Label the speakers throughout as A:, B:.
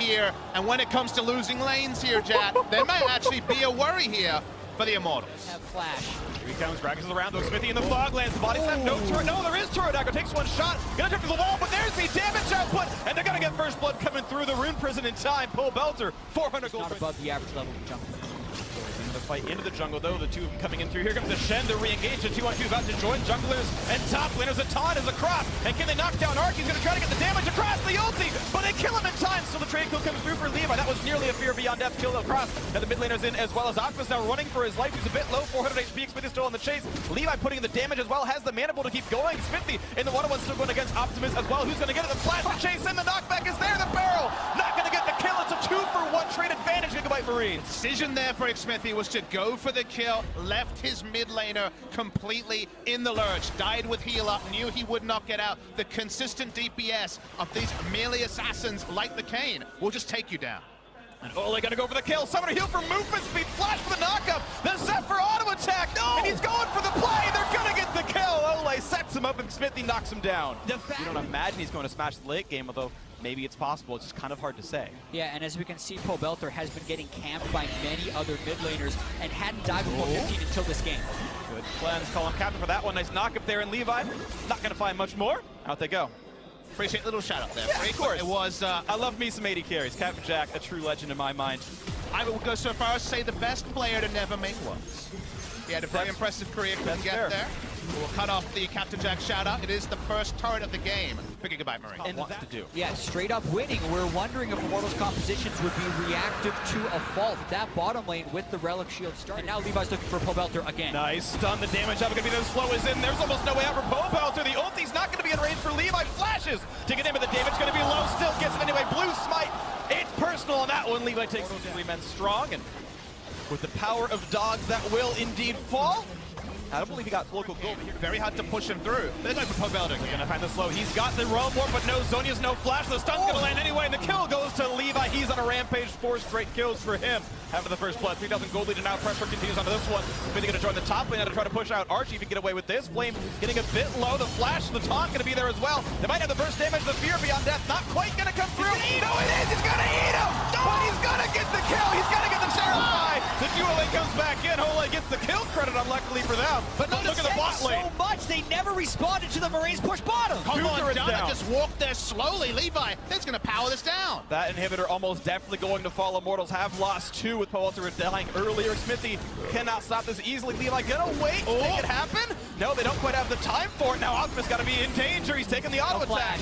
A: here, and when it comes to losing lanes here, Jat, there might actually be a worry here for the Immortals.
B: Have flash.
C: Here he comes, Gragas is around though, Smithy in the fog, lands the body slam, no turret, no, there is turret, Dagger takes one shot, gonna jump to the wall, but there's the damage output, and they're gonna get first blood coming through the rune prison in time. Paul Belter, 400 gold.
B: Not above the average level of jungle.
C: The fight into the jungle though, the two of them coming in through. Here comes the Shen to re-engage, the 2-on-2 about to join junglers and top laners. A taunt is across, and can they knock down Ark? He's gonna try to get the damage across the ulti, but they kill him in time. Still the trade kill comes through for Levi. That was nearly a fear beyond death kill across. And the mid laner's in as well as Optimus now running for his life. He's a bit low, 400 HP. Smithy still on the chase. Levi putting in the damage as well, has the mana pool to keep going. Smithy in the 1-on-1 still going against Optimus as well. Who's gonna get it? The flash, the chase, and the knockback is there. The barrel not gonna get the kill. It's a 2-for-1 trade advantage. Gigabyte Marines.
A: Decision there for Smithy was to go for the kill, left his mid laner completely in the lurch, died with heal up, knew he would not get out. The consistent DPS of these melee assassins like the Kayn will just take you down.
C: And Ole gonna go for the kill. Summoner heal for movement speed. Flash for the knockup. The Zephyr auto attack. No! And he's going for the play. They're gonna get the kill. Ole sets him up and Smithy knocks him down. You don't imagine he's going to smash the late game, although maybe it's possible. It's just kind of hard to say.
B: Yeah, and as we can see, Paul Belter has been getting camped by many other mid laners and hadn't died before 15 until this game.
C: Good cleanse. Call him captain for that one. Nice knock up there in Levi. Not gonna find much more. Out they go.
A: Appreciate a little shout out there.
C: Yeah, of course.
A: It was,
C: I love me some 80 carries. Captain Jack, a true legend in my mind.
A: I would go so far as to say the best player to never make ones. He had a very impressive career, couldn't get there. We'll cut off the Captain Jack shout out. It is the first turret of the game for Gigabyte Marine.
C: And what to do.
B: Yeah, straight up winning. We're wondering if Immortals compositions would be reactive to a fault. That bottom lane with the Relic Shield starting. And now Levi's looking for Paul Belter again.
C: Nice stun. The damage up. Gonna be as slow as in. There's almost no way out for Paul Belter. The ulti's not gonna be in range for Levi. Flashes to get in, but the damage gonna be low. Still gets it anyway. Blue smite. It's personal on that one. Levi takes 3 men strong, and with the power of dogs, that will indeed fall. I don't believe he got local gold here.
A: Very hard to push him through. They're going for Paul Belter.
C: They're gonna find the slow. He's got the realm warp, but no Zhonya's no flash. The stun's gonna land anyway, and the kill goes to Levi. He's on a rampage. 4 straight kills for him. After the first blood, 3,000 gold lead, and now pressure continues onto this one. Smithy gonna join the top lane now to try to push out Archie. If he can get away with this. Flame getting a bit low. The flash, the taunt gonna be there as well. They might have the burst damage. The fear beyond death not quite gonna come through. No, it is. He's gonna eat him. But he's gonna get the kill. He's gonna get the terrify. The duo lane comes back in. Ole gets the kill credit, unluckily for them. But look at the bot lane.
B: So much they never responded to the Marines push bottom.
A: Come on, Donna, just walk there slowly. Levi, that's gonna power this down.
C: That inhibitor almost definitely going to fall. Immortals have lost 2 with Paul Belter dying earlier. Smithy cannot stop this easily. Levi gonna wait, make it happen. No, they don't quite have the time for it. Now Optimus gotta be in danger. He's taking the auto attack.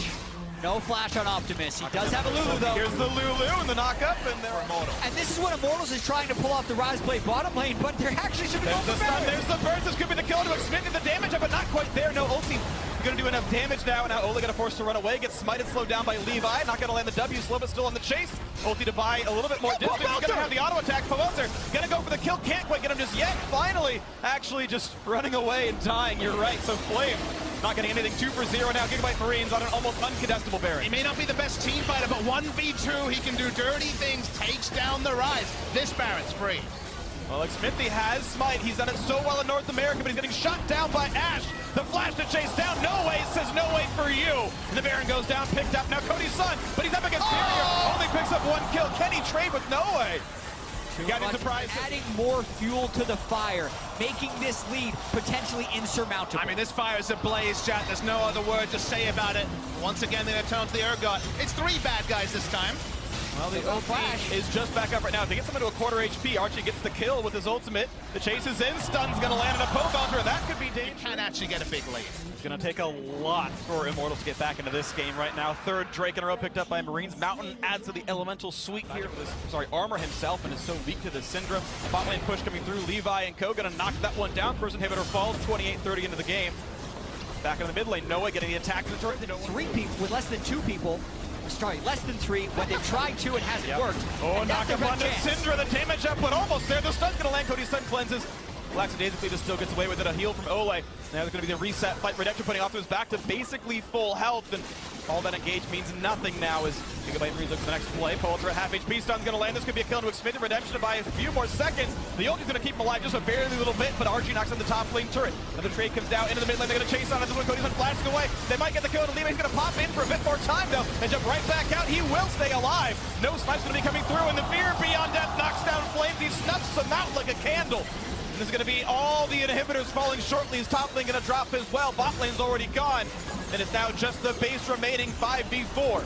B: No flash on Optimus. He does have a Lulu though.
C: Here's the Lulu and the knock-up, and they're Immortal.
B: And this is what Immortals is trying to pull off the Rise Blade bottom lane, but they're actually should be
C: There's the stun, there's the burst. This could be the kill to Smithy. The damage up, but not quite there. No ulti. Gonna do enough damage now. Now Ole gonna force to run away. Gets smited, slowed down by Levi. Not gonna land the W. Slow, but still on the chase. Ulti to buy a little bit more distance. He's gonna have the auto attack. Paul Belter gonna go for the kill. Can't quite get him just yet. Finally, actually just running away and dying. You're right. So Flame not getting anything. 2 for 0 now. Gigabyte Marines on an almost uncontestable Baron.
A: He may not be the best team fighter, but 1v2, he can do dirty things. Takes down the Rise. This Baron's free.
C: Well, like Smithy has smite. He's done it so well in North America, but he's getting shot down by Ash. The flash to chase down. No way, says no way for you. And the Baron goes down, picked up. Now Cody's son, but he's up against Barrier. Only picks up 1 kill. Can he trade with no way? Got any surprise?
B: Adding more fuel to the fire, making this lead potentially insurmountable.
A: I mean, this fire is ablaze, chat. There's no other word to say about it. Once again, they're gonna turn to the Urgot. It's 3 bad guys this time.
C: Well, the flash is just back up right now. If they get someone to a quarter HP, Archie gets the kill with his ultimate. The chase is in. Stun's going to land on a Paul Belter. That could be dangerous.
A: You can actually get a big lead.
C: It's going to take a lot for Immortals to get back into this game right now. 3rd Drake in a row picked up by Marines. Mountain adds to the elemental suite here. Armor himself and is so weak to the Syndrome. Bot lane push coming through. Levi and Co. going to knock that one down. First inhibitor falls. 28-30 into the game. Back in the mid lane. Noah getting the attack.
B: 3 people with less than 2 people. Sorry, less than 3. When they've tried to, it hasn't worked.
C: Oh, knock up onto Syndra. The damage up, but almost there. The stun's going to land. Cody's stun cleanses. Lackadaisically just still gets away with it. A heal from Ole. Now there's going to be the reset fight. Redemption putting Optimus back to basically full health, and all that engage means nothing now as Gigabyte Marines look for the next play. Poulter at half HP. Stun's going to land. This could be a kill to expand the Redemption by a few more seconds. The ulti's going to keep him alive just a barely little bit, but RG knocks on the top lane turret. Another trade comes down into the mid lane. They're going to chase on it. This one Cody's been flashing away. They might get the kill, and Levi's going to pop in for a bit more time though and jump right back out. He will stay alive. No snipe's going to be coming through, and the Fear Beyond Death knocks down Flames. He snuffs them out like a candle. And this is going to be all the inhibitors falling shortly. His top lane going to drop as well. Bot lane's already gone, and it's now just the base remaining 5v4.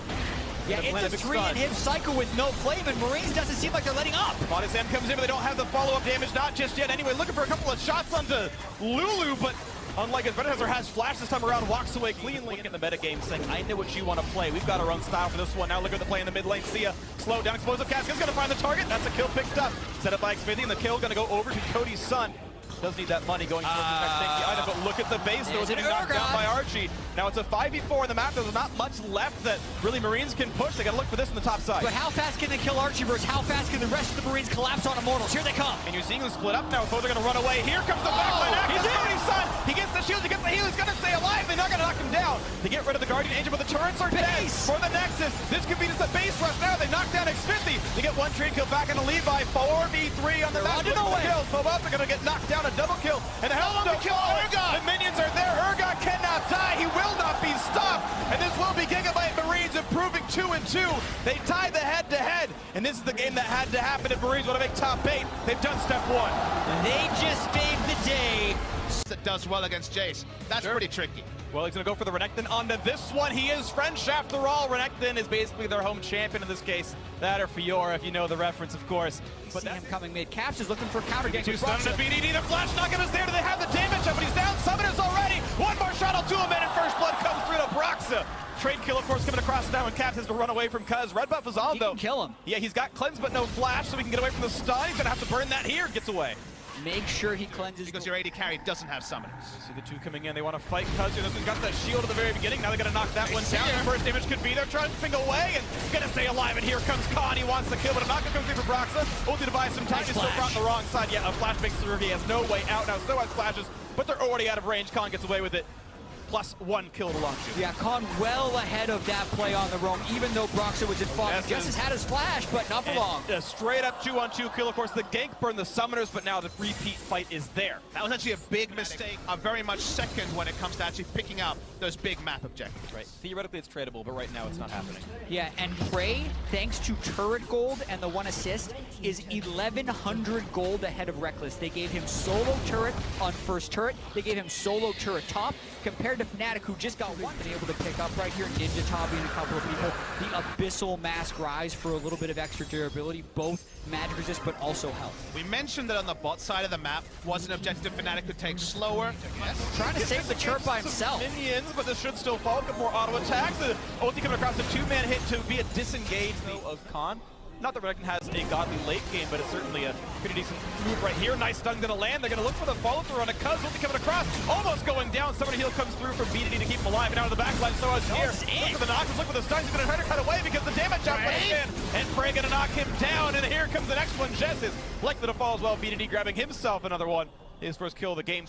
B: Yeah, it's a 3-inhib cycle with no flame, and Marines doesn't seem like they're letting up.
C: Body Sam comes in, but they don't have the follow-up damage, not just yet. Anyway, looking for a couple of shots onto Lulu, but unlike his predecessor has flash this time around, walks away cleanly. Look at the metagame saying, I know what you want to play. We've got our own style for this one. Now look at the play in the mid lane. See ya. Slow down. Explosive Cast is going to find the target. That's a kill picked up. Set up by Xmithy, and the kill going to go over to Cody's son. Does need that money going towards the next tanky item, but look at the base though. It's getting knocked down by Archie. Now it's a 5v4 in the map. There's not much left that really Marines can push. They got to look for this on the top side.
B: But how fast can they kill Archie versus how fast can the rest of the Marines collapse on Immortals? Here they come.
C: And you're seeing them split up now. Both are going to run away. Here comes the backline action. Cody's son. He gets the shield. He gets the heal. He's going to stay alive. They're not going to knock him down. They get rid of the Guardian Angel, but the turrets are dead for the Nexus. This could be just a base rush now. They knock down Xmithy. They get one trade kill back on the Levi. 4v3 on the map. Kills. Both are going to get knocked down. A double kill. And the Hellstone kill Urgot. The minions are there. Urgot cannot die. He will not be stopped. And this will be Gigabyte Marines improving 2-2. They tie the head-to-head. And this is the game that had to happen if Marines want to make top 8. They've done step 1.
B: They just made the day.
A: That does well against Jace. That's pretty tricky.
C: Well, he's going to go for the Renekton onto this one. He is French after all. Renekton is basically their home champion in this case. That or Fiora, if you know the reference, of course.
B: But that's him coming mid. Caps is looking for a counter game.
C: Two stun to BDD. The flash not going to stay. Do they have the damage up? But he's down. Summoners already. One more shot will do him in, and first blood comes through to Broxa. Trade kill, of course, coming across now, and Caps has to run away from Cuz. Red buff is on, though.
B: He can kill him.
C: Yeah, he's got cleanse, but no flash, so he can get away from the stun. He's going to have to burn that here. Gets away.
B: Make sure he cleanses.
A: Because your AD carry doesn't have summoners.
C: See the two coming in. They want to fight Cuz. He's got the shield at the very beginning. Now they're going to knock that one down. The first damage could be there. Trying to ping away and going to stay alive. And here comes Khan. He wants the kill, but I'm not going to come through for Broxa. Only to buy some time. He's still brought on the wrong side. Yeah, a flash makes through. He has no way out now. So has flashes, but they're already out of range. Khan gets away with it. +1 kill to launch you.
B: Yeah, Khan well ahead of that play on the roam, even though Broxa was in fog. Justice had his flash, but not for long.
C: A straight up 2-on-2 kill. Of course, the gank burned the summoners, but now the repeat fight is there.
A: That was actually a big mistake. Very much second when it comes to actually picking up those big map objectives.
C: Right. Theoretically, it's tradable, but right now it's not happening.
B: Yeah, and Prey, thanks to turret gold and the 1 assist, is 1,100 gold ahead of Reckless. They gave him solo turret on first turret. They gave him solo turret top. Compared to Fnatic, who just got one, been able to pick up right here. Ninja Tabi and a couple of people. The Abyssal Mask Rise for a little bit of extra durability, both magic resist, but also health.
A: We mentioned that on the bot side of the map was an objective Fnatic could take slower. Yes.
B: Trying to save the turret by himself.
C: Minions, but this should still fall. Get more auto attacks. The ulti coming across a 2-man hit to be a disengage though of Khan. Not that Renekton has a godly late game, but it's certainly a pretty decent move right here. Nice stun going to land. They're going to look for the follow-through on a Cuz. Ulti coming across. Almost going down. Somebody heal comes through from BDD to keep him alive. And out of the backline, so is here. Look for the knockers. Look for the stuns. He's going to try to cut away because the damage output is in. And Frey going to knock him down. And here comes the next one. Jess is likely to fall as well. BDD grabbing himself another one. His first kill of the game.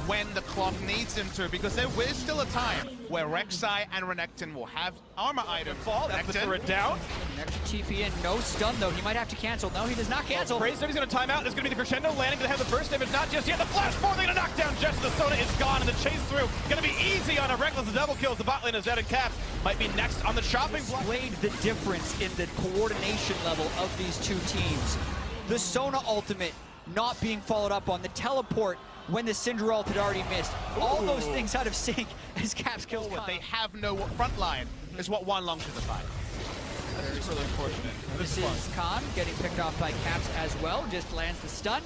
A: When the clock needs him to, because there is still a time where Rek'Sai and Renekton will have armor item fall.
C: That's the turret down.
B: An extra TP in, no stun though. He might have to cancel. No, he does not cancel.
C: He's going to time out. There's going to be the crescendo landing to have the burst damage. Not just yet. The flash forward. They're going to knock down Jess. The Soda is gone, and the chase through going to be easy on a Reckless double kills. The bot lane is dead, and Caps might be next on the chopping block.
B: Displayed the difference in the coordination level of these two teams. The Sona ultimate not being followed up on, the teleport when the Syndra ult had already missed. All those things out of sync as Caps kills Khan.
A: They have no front line, is what one long should decide.
C: That's really unfortunate.
B: This is Khan getting picked off by Caps as well. Just lands the stun,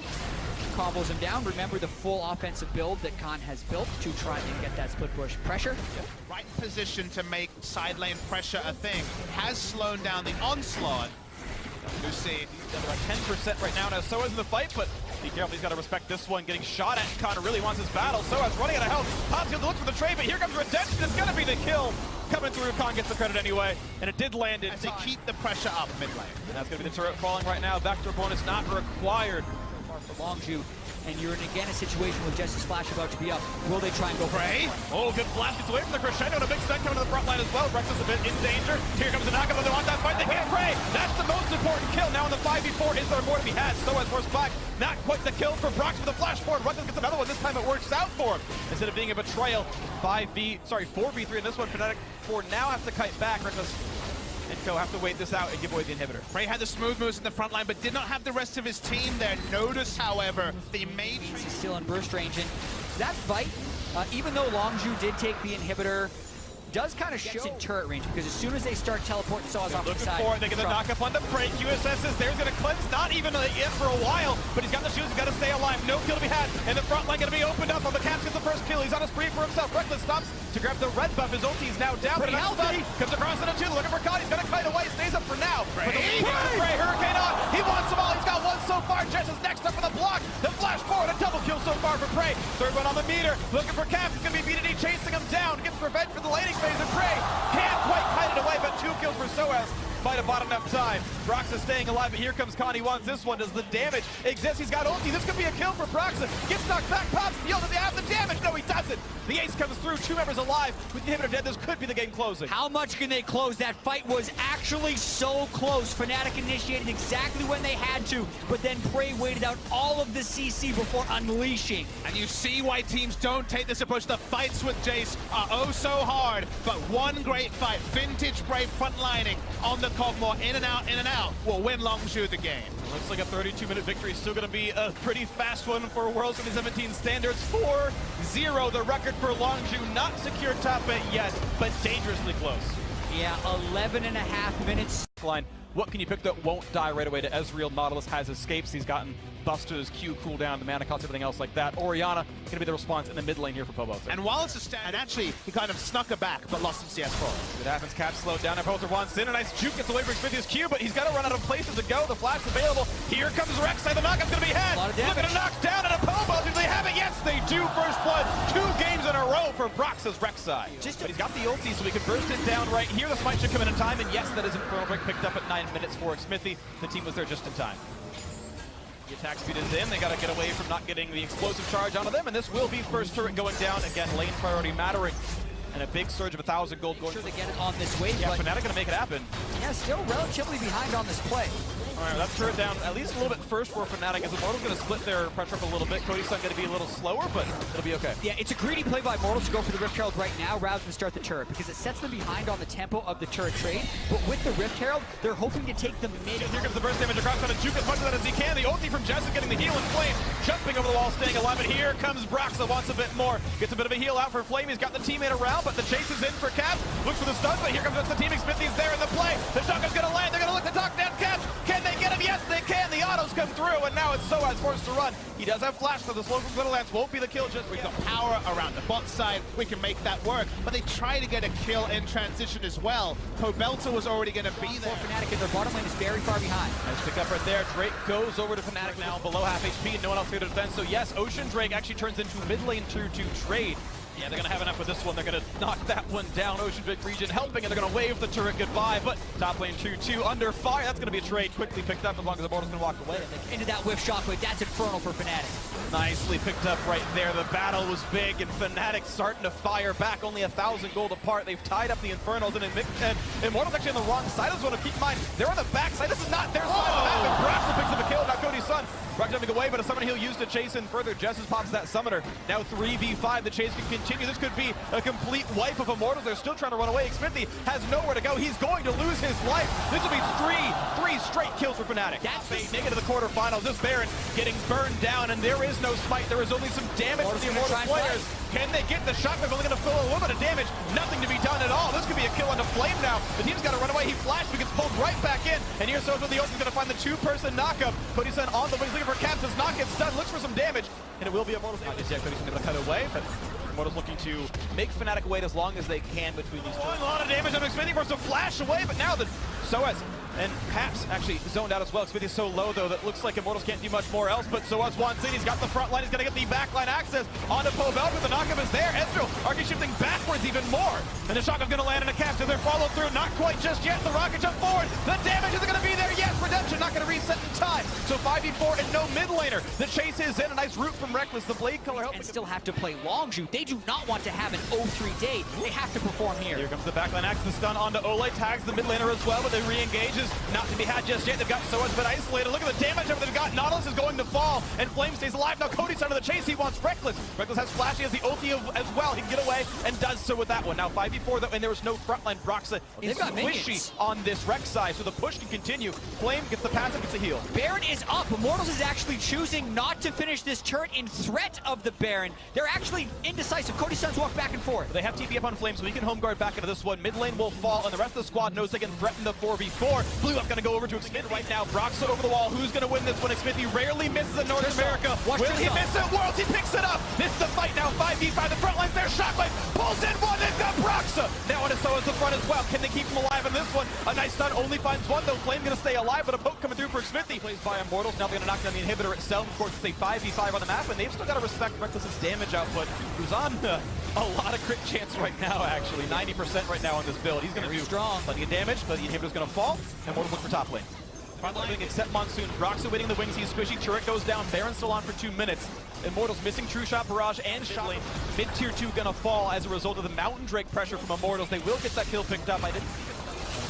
B: combos him down. Remember the full offensive build that Khan has built to try and get that split push pressure.
A: Right position to make side lane pressure a thing. Has slowed down the onslaught. Lucy
C: down about 10% right now. So is in the fight, but be careful. He's got to respect this one. Getting shot at. Connor really wants his battle. So is running out of health. Pops going to look for the trade, but here comes Redemption. It's going to be the kill. Coming through. Khan gets the credit anyway, and it did land in
A: time. To keep the pressure up mid lane.
C: And that's going to be the turret falling right now. Vector bonus not required.
B: For Longju, and you're in again a situation with Jesse's flash about to be up. Will they try and go for
C: Prey? Oh, good flash gets away from the crescendo, and a big stun coming to the front line as well. Reckless a bit in danger. Here comes the knockup, they want that fight, they get Prey. That's the most important kill. Now in the 5v4, is there more to be had? So as forced back, not quite the kill for Brox with the flash forward. Reckless gets another one, this time it works out for him. Instead of being a betrayal, 4v3 in this one. Fnatic for now have to kite back. Reckless and Co have to wait this out and give away the inhibitor.
A: Prey had the smooth moves in the front line, but did not have the rest of his team there. Notice, however, the main...
B: He's still in burst range, and that fight, even though Longzhu did take the inhibitor, does kind of show in turret range, because as soon as they start teleporting Soaz off the side...
C: They get the knock-up on the Prey. QSS is there, he's going to cleanse, not even yet for a while, but he's got the shields, he's got to stay alive. No kill to be had, and the front line going to be opened up on the Caps gets the first kill. He's on a spree for himself. Reckless stops to grab the red buff. His ulti is now down,
B: Pretty healthy.
C: Comes across into two, looking for Khan. He's going to kite away, stays up for now.
A: Prey.
C: But the lead here, Prey, Hurricane on. He wants them all, he's got one so far. Jess is next up for the block. The flash forward, a double kill so far for Prey. Third one on the meter, looking for Caps. He's going to be BDD chasing him down. Gets revenge for the laning phase, and Prey can't quite kite it away, but 2 kills for Soaz. Might have bought enough time. Brox is staying alive, but here comes Khan. He wants this one. Does the damage exist? He's got ulti. This could be a kill for Broxon. Gets knocked back, pops the ult. Does he have the damage? No, he doesn't. The ace comes through. 2 members alive. With the inhibitor dead, this could be the game closing.
B: How much can they close? That fight was actually so close. Fnatic initiated exactly when they had to, but then Prey waited out all of the CC before unleashing.
A: And you see why teams don't take this approach. The fights with Jace are oh so hard, but one great fight. Vintage Brave frontlining on the Cogmore, in and out, will win Longzhu the game.
C: Looks like a 32-minute victory. Still going to be a pretty fast one for Worlds 2017 standards. 4-0, the record for Longzhu. Not secure top 8 yet, but dangerously close.
B: Yeah, 11.5 minutes.
C: Line. What can you pick that won't die right away to Ezreal? Nautilus has escapes. He's gotten buffs to his Q cooldown, the mana cost, everything else like that. Orianna going to be the response in the mid lane here for Pobo.
A: And while it's a stand, and actually, he kind of snuck her back, but lost some CS for
C: It happens. Cap slowed down. Poser wants in. A nice juke gets away from Smithy's Q, but he's got to run out of places to go. The flash available. Here comes Rek'Sai. The knockup's going to be had. Looking to knock down at a Pobo. Do they have it? Yes, they do. First blood. 2 games in a row for Brox's Rek'Sai. But he's got the ulti, so we can burst it down right here. The smite should come in time, and yes, that is Infernal Break picked up at 9 minutes for Smithy. The team was there just in time. The attack speed is in. They got to get away from not getting the explosive charge onto them, and this will be first turret going down. Again, lane priority mattering. And a big surge of 1,000 gold going.
B: Sure they get it on this wave,
C: yeah,
B: but
C: Fnatic going to make it happen.
B: Yeah, still relatively behind on this play.
C: All right, that's turret down at least a little bit first for Fnatic, as Immortal's going to split their pressure up a little bit. Cody's going to be a little slower, but it'll be okay.
B: Yeah, it's a greedy play by Immortals to go for the Rift Herald right now rather than start the turret, because it sets them behind on the tempo of the turret trade. But with the Rift Herald, they're hoping to take the mid.
C: Here comes the burst damage across, trying to juke as much of that as he can. The ulti from Jess is getting the heal and Flame, jumping over the wall, staying alive. And here comes Broxa, wants a bit more. Gets a bit of a heal out for Flame. He's got the teammate around, but the chase is in for Caps. Looks for the stun, but here comes the teaming. Smithy's there in the play. The shotgun's going to land. They're going to look to knock down Caps. Can they get him? Yes, they can. The autos come through, and now it's Soaz forced to run. He does have flash, so the slow from Little Lance won't be the kill just
A: We've got power around the bot side. We can make that work. But they try to get a kill in transition as well. Pobelta was already going to be there.
B: Fnatic, and their bottom lane is very far behind.
C: Nice pick up right there. Drake goes over to Fnatic now, below half HP, and no one else here to defend. So yes, Ocean Drake actually turns into mid lane to trade. Yeah, they're going to have enough with this one. They're going to knock that one down. Ocean Drake region helping, and they're going to wave the turret goodbye. But top lane 2-2 under fire. That's going to be a trade quickly picked up as long as the Immortals can walk away.
B: Into that whiff shockwave. That's infernal for Fnatic.
C: Nicely picked up right there. The battle was big, and Fnatic starting to fire back. Only 1,000 gold apart. They've tied up the Infernals, and Immortals actually on the wrong side. I just want to keep in mind, they're on the back side. This is not their side of the map, and Braxton picks up a kill. Now Cody's son. Brock jumping away, but a summon he'll use to chase in further. Jessus pops that summoner. Now 3v5. The chase can continue. This could be a complete wipe of Immortals. They're still trying to run away. Smithy has nowhere to go. He's going to lose his life. This will be three straight kills for Fnatic.
B: That's
C: they make it to the quarterfinals. This Baron getting burned down, and there is no smite. There is only some damage for the Immortal players. Can they get the shotgun? Only going to fill a little bit of damage. Nothing to be done at all. This could be a kill on the Flame now. The team's got to run away. He flashed, but gets pulled right back in. And here's Soaz with the ult. He's going to find the 2-person knockup. Cody's son on the wings looking for Caps. Does not get stunned. Looks for some damage. And it will be Immortals. Not just yet. Cody's going to cut away, but Immortals looking to make Fnatic wait as long as they can between these two. A lot of damage on Smithy forced to flash away, but now the Soaz and Caps actually zoned out as well. Smithy's so low though that looks like Immortals can't do much more else, but Soaz wants in. He's got the front line. He's going to get the backline access onto Pobelta. The knockup is there. Ezreal Arky shifting backwards even more. And the shotgun's going to land in a Caps. And they're followed through. Not quite just yet. The rocket jump forward. The damage isn't going to be there. Yes, Redemption not going to reset in time. So 5v4 and no mid laner. The chase is in. A nice route from Reckless. The blade color helps.
B: And still have to play Longzhu. They do not want to have an 0-3 day. They have to perform here.
C: Here comes the backline axe. The stun onto Ole. Tags the mid laner as well, but they re-engages. Not to be had just yet. They've got Soa's been isolated. Look at the damage they've got. Nautilus is going to fall, and Flame stays alive. Now Cody's under the chase. He wants Reckless. Reckless has flash. He has the ulti as well. He can get away and does so with that one. Now 5v4 though, and there was no frontline. Broxa is squishy on this Rex side, so the push can continue. Flame gets the passive, gets a heal.
B: Baron is up. Immortals is actually choosing not to finish this turret in threat of the Baron. They're actually indecisive. Cody Suns walk back and forth.
C: They have TP up on Flame, so he can home guard back into this one. Mid lane will fall, and the rest of the squad knows they can threaten the 4v4. Blue up going to go over to Xmith right now. Broxa over the wall. Who's going to win this one? Xmith, he rarely misses in North America. Will he miss it? Worlds, he picks it up. This is the fight now. 5v5. The front line's there. Shockwave pulls in one. They've got Broxa. Now on Soa's the front as well. Can they keep him alive in this one? A nice stun. Only finds one, though. Flame going to stay alive, but a poke coming through for Xmith. He plays by Immortals. Now they're going to knock down the inhibitor itself. Of course, it's a 5v5 on the map, and they've still got to respect Reckless's damage output, who's on a lot of crit chance right now, actually. 90% right now on this build. He's going to do
B: strong.
C: Plenty of damage, but the inhibitor's going to fall, and Immortals look for top lane. Front line except Monsoon. Broxa waiting the wings. He's squishy. Turret goes down. Baron's still on for 2 minutes. Immortals missing True Shot, Barrage, and Shot Lane. Mid-tier 2 gonna fall as a result of the Mountain Drake pressure from Immortals. They will get that kill picked up. I didn't see it.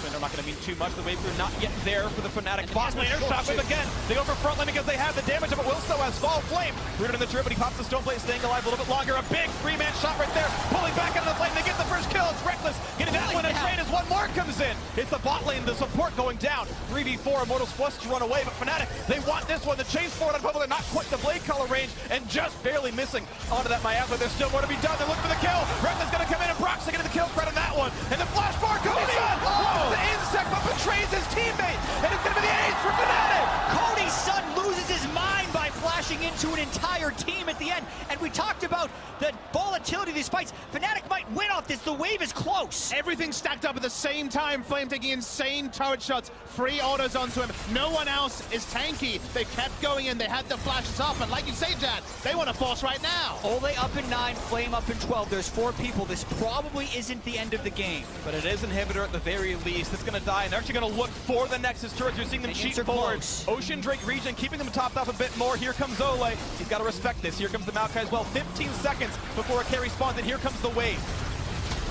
C: They're not going to mean too much. The wave crew not yet there for the Fnatic bot laner. Shockwave again. They go for front lane because they have the damage of it. Will Soaz fall. Flame rooted in the turret, but he pops the stone plate, staying alive a little bit longer. A big 3-man shot right there. Pulling back into the flame. They get the first kill. It's Reckless getting that one in trade as one more comes in. It's the bot lane, the support going down. 3v4. Immortals forced to run away, but Fnatic, they want this one. The chase forward on Public, not quite the blade color range, and just barely missing onto that Miasma. There's still more to be done. They look for the kill. Reckless going to come in, and Brock's getting the kill credit on that one. And the flash bar goes on. The insect, but betrays his teammate, and it's going to be the ace for Fnatic.
B: Cody's son loses his mind by flashing into an entire team at the end, and we talked about the volatility of these fights. Fnatic might win off this. The wave is close.
A: Everything stacked up at the same time. Flame taking insane turret shots, free autos onto him. No one else is tanky. They kept going in. They had the flashes up, and like you say, Jad, they want to force right now.
B: Ole up in 9, Flame up in 12. There's 4 people. This probably isn't the end of the game.
C: But it is inhibitor at the very least. It's going to die, and they're actually going to look for the Nexus turrets. You're seeing them cheat forward. Ocean Drake region, keeping them topped off a bit more. Here comes Ole. He's got to respect this. Here comes the Maokai as well. 15 seconds before a carry spawns, and here comes the wave.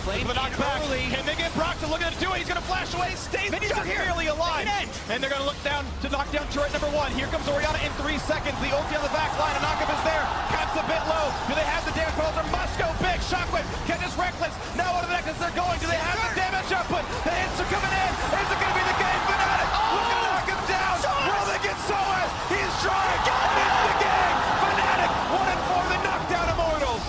B: Flame
C: early. Can they get Brock to look at it do it? He's going to flash away. Stays just barely alive. And they're going to look down to knock down turret number 1. Here comes Orianna in 3 seconds. The ulti on the back line. A knockup is there. Caps a bit low. Do they have the damage controls? Must go big. Shockwave. Catches Reckless. Now on to the Nexus they're going. Do they have the damage output? The hits are coming in. Is it going to be the game? Fnatic. Looking to knock him down. Will they get Soaz? He's trying. It's the game. Fnatic 1-4. They knock down Immortals.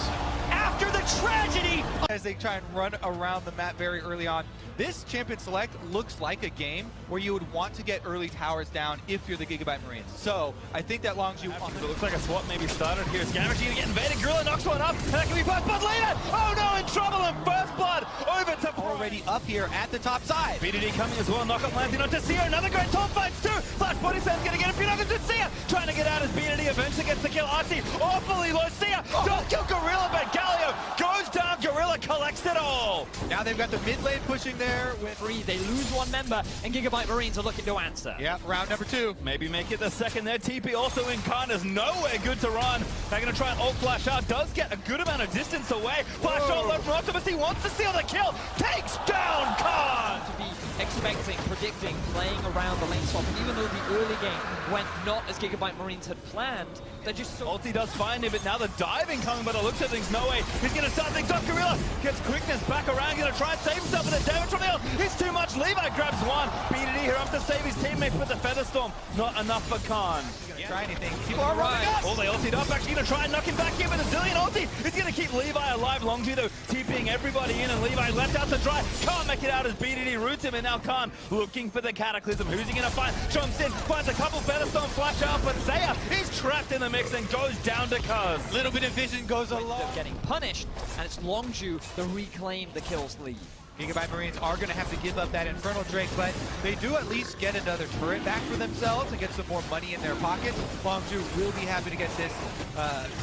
B: After the tragedy.
D: As they try and run around the map very early on. This Champion Select looks like a game where you would want to get early towers down if you're the Gigabyte Marines. So I think that Longzhu...
C: It looks like a swap maybe started here. Scavenger to get invaded. Gorilla knocks one up. That can be passed, but later. Oh no, in trouble. And first blood over to
D: already up here at the top side.
C: BDD coming as well. Knockup landing on Tessia. Another great top fights too. Flash body sand's going to get a few knockers. Tessia trying to get out as BDD eventually gets the kill. Artsy awfully low. Sia don't kill Gorilla, but Galio goes down. Gorilla collects it all.
D: Now they've got the mid lane pushing there with...
B: They lose 1 member, and Gigabyte Marines are looking to answer.
D: Yeah, round number 2.
C: Maybe make it the second there. TP also in Khan is nowhere good to run. They're going to try and ult flash out. Does get a good amount of distance away. Flash ult left from Optimus. He wants to seal the kill. Takes down Khan.
B: To be expecting, predicting, playing around the lane swap, and even though the early game went not as Gigabyte Marines had planned, they're just so...
C: Ulti does find him, but now the diving coming, but it looks at things no way. He's going to start things off. Gorilla gets quickness back around, going to try and save himself with the damage from the ult. It's too much. Levi grabs one. BDD here up to save his teammate with the Featherstorm. Not enough for Khan.
D: Try anything.
C: People are running up. Oh, they ultied up. Actually going to try and knock him back here with a zillion ulti. He's going to keep Levi alive. Longzhu though, TPing everybody in, and Levi left out to dry. Can't make it out as BDD roots him, and now Khan looking for the Cataclysm. Who's he going to find? Jumps in, finds a couple Featherstorm flash out, but Saya is trapped in the mix and goes down to Cuz.
D: Little bit of vision goes along.
B: They're getting punished, and it's Longzhu the reclaim the kills lead.
D: Gigabyte Marines are going to have to give up that Infernal Drake, but they do at least get another turret back for themselves and get some more money in their pockets. Longzhu will be happy to get this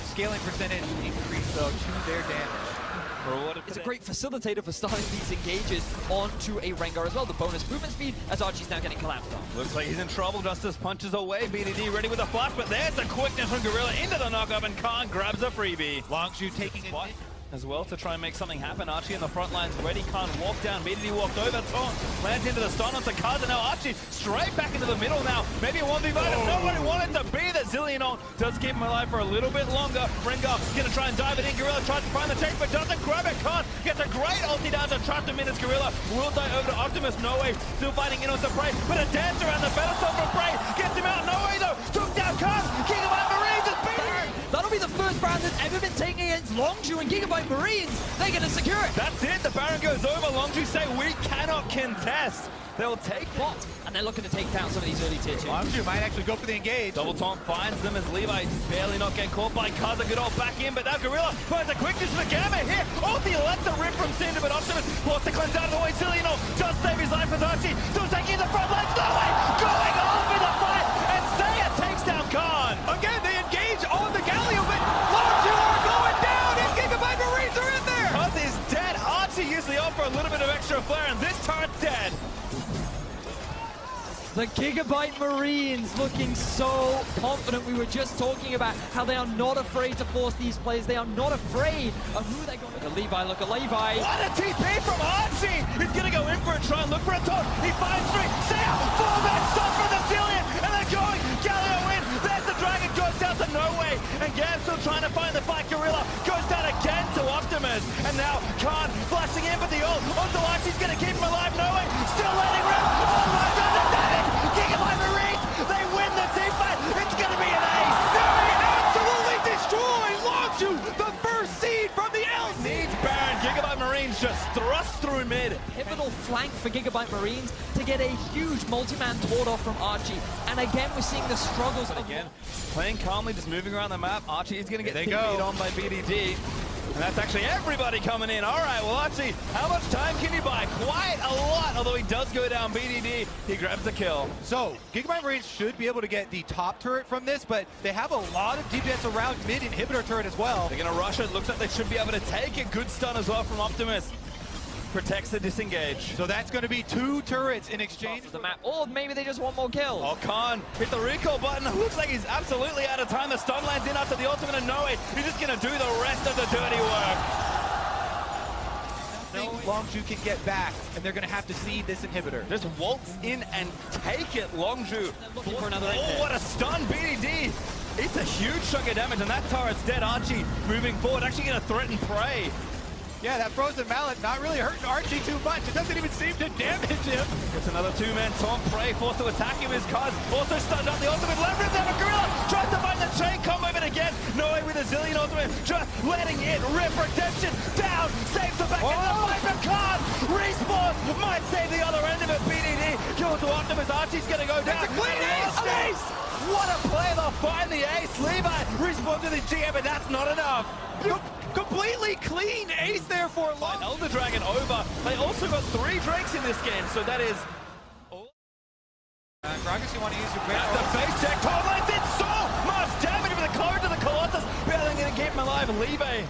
D: scaling percentage increase, though, to their damage.
E: It's a great facilitator for starting these engages onto a Rengar as well. The bonus movement speed as Archie's now getting collapsed on.
C: Looks like he's in trouble. Justice punches away. BDD ready with a flash, but there's the quickness from Gorilla into the knockup, and Khan grabs a freebie.
D: Longshu taking it
C: as well to try and make something happen. Archie in the front lines ready. Khan walked down. BDD walked over. Taunt lands into the stun onto Kaza. Now Archie straight back into the middle now. Maybe a 1v5. Nobody wanted to be the Zillion ult. Does keep him alive for a little bit longer. Rengar gonna try and dive it in. Gorilla tries to find the chase, but doesn't grab it. Khan gets a great ulti down to trap him in as Gorilla will die over to Optimus. No way. Still fighting in on the Prey, but a dance around the Battlestorm from Prey gets him out. No way though. Took down Khan. King of Marines is beating.
E: That'll be the first Baron that's ever been taken against Longzhu and Gigabyte Marines. They're going to secure it.
C: That's it. The Baron goes over. Longzhu say we cannot contest. They'll take
E: bot, and they're looking to take down some of these early tier 2.
D: Longzhu might actually go for the engage.
C: Double taunt finds them as Levi barely not getting caught by Kaza. Good old back in, but now Gorilla finds a quickness for Gamma here. Ulti lets a rip from Cinder, but Optimus forced to cleanse out of the way. Zillion does save his life as Archie. Still taking the front lines. No way! Going off in the fight, and Saya takes down Khan.
D: Again, they engage on the Galio, but Longzhu are going down, and Gigabyte Marines are in there!
C: Kaz is dead. Archie used the ult for a little bit of extra flair, and this turret's dead.
E: The Gigabyte Marines looking so confident. We were just talking about how they are not afraid to force these plays. They are not afraid of who they're going to... Look at Levi.
C: What a TP from Archie! He's going to go in for a try and look for a taunt. He finds three. Saya, fallback stop for the Zillion, and they're going. Galio in. There's the Dragon, goes down to No Way, and Gam still trying to find the fight. Gorilla goes down again to Optimus, and now Khan flashing in for the ult. Onto Archie's going to keep him alive. No Way, still letting rip. Oh my God, the damage! Gigabyte Marines, they win the team fight. It's going to be an ace.
D: They absolutely destroy Longzhu, the first seed from the LC.
C: Needs Baron. Gigabyte Marines just thrust through mid.
E: Pivotal flank for Gigabyte Marines to get a huge multi-man taught off from Archie. And again, we're seeing the struggles of...
C: Again, playing calmly, just moving around the map. Archie is going to get beat on by BDD. And that's actually everybody coming in. All right, well, Archie, how much time can he buy? Quite a lot, although he does go down BDD. He grabs the kill.
D: So, Gigabyte Marines should be able to get the top turret from this, but they have a lot of DPS around mid inhibitor turret as well.
C: They're going to rush it. Looks like they should be able to take it. Good stun as well from Optimus. Protects the disengage.
D: So that's going to be 2 turrets in exchange
E: for the map. Or maybe they just want more kills.
C: Oh, Khan hit the recall button. Looks like he's absolutely out of time. The stun lands in after the ultimate, and No Way. He's just going to do the rest of the dirty work.
D: I think Longzhu can get back, and they're going to have to see this inhibitor.
C: Just waltz in and take it, Longzhu.
E: Looking for another
C: Oh, what a stun, BDD. It's a huge chunk of damage, and that turret's dead. Archie moving forward, actually going to threaten Prey.
D: Yeah, that frozen mallet not really hurting Archie too much. It doesn't even seem to damage him.
C: Gets another 2-man taunt. Prey forced to attack him. His Kaz also stunned up the ultimate. Leverage there for Gorilla. Tries to find the chain combo, but again, No Way with a Zillion ultimate. Just letting it rip. Redemption down. Saves the back end of the fight from Khan. Respawn might save the other end of it. BDD kills to Optimus. Archie's going to go down.
D: It's a clean ace!
C: What a play. They'll find the ace. Levi respawn to the GM, but that's not enough.
D: Completely clean ace there for Long.
C: Elder Dragon over. They also got 3 Drakes in this game, so that is...
D: Gragas, you want to use your
C: That's the face check. Tomlin did so much damage with the card to the Colossus. Barely going to keep him alive. Levi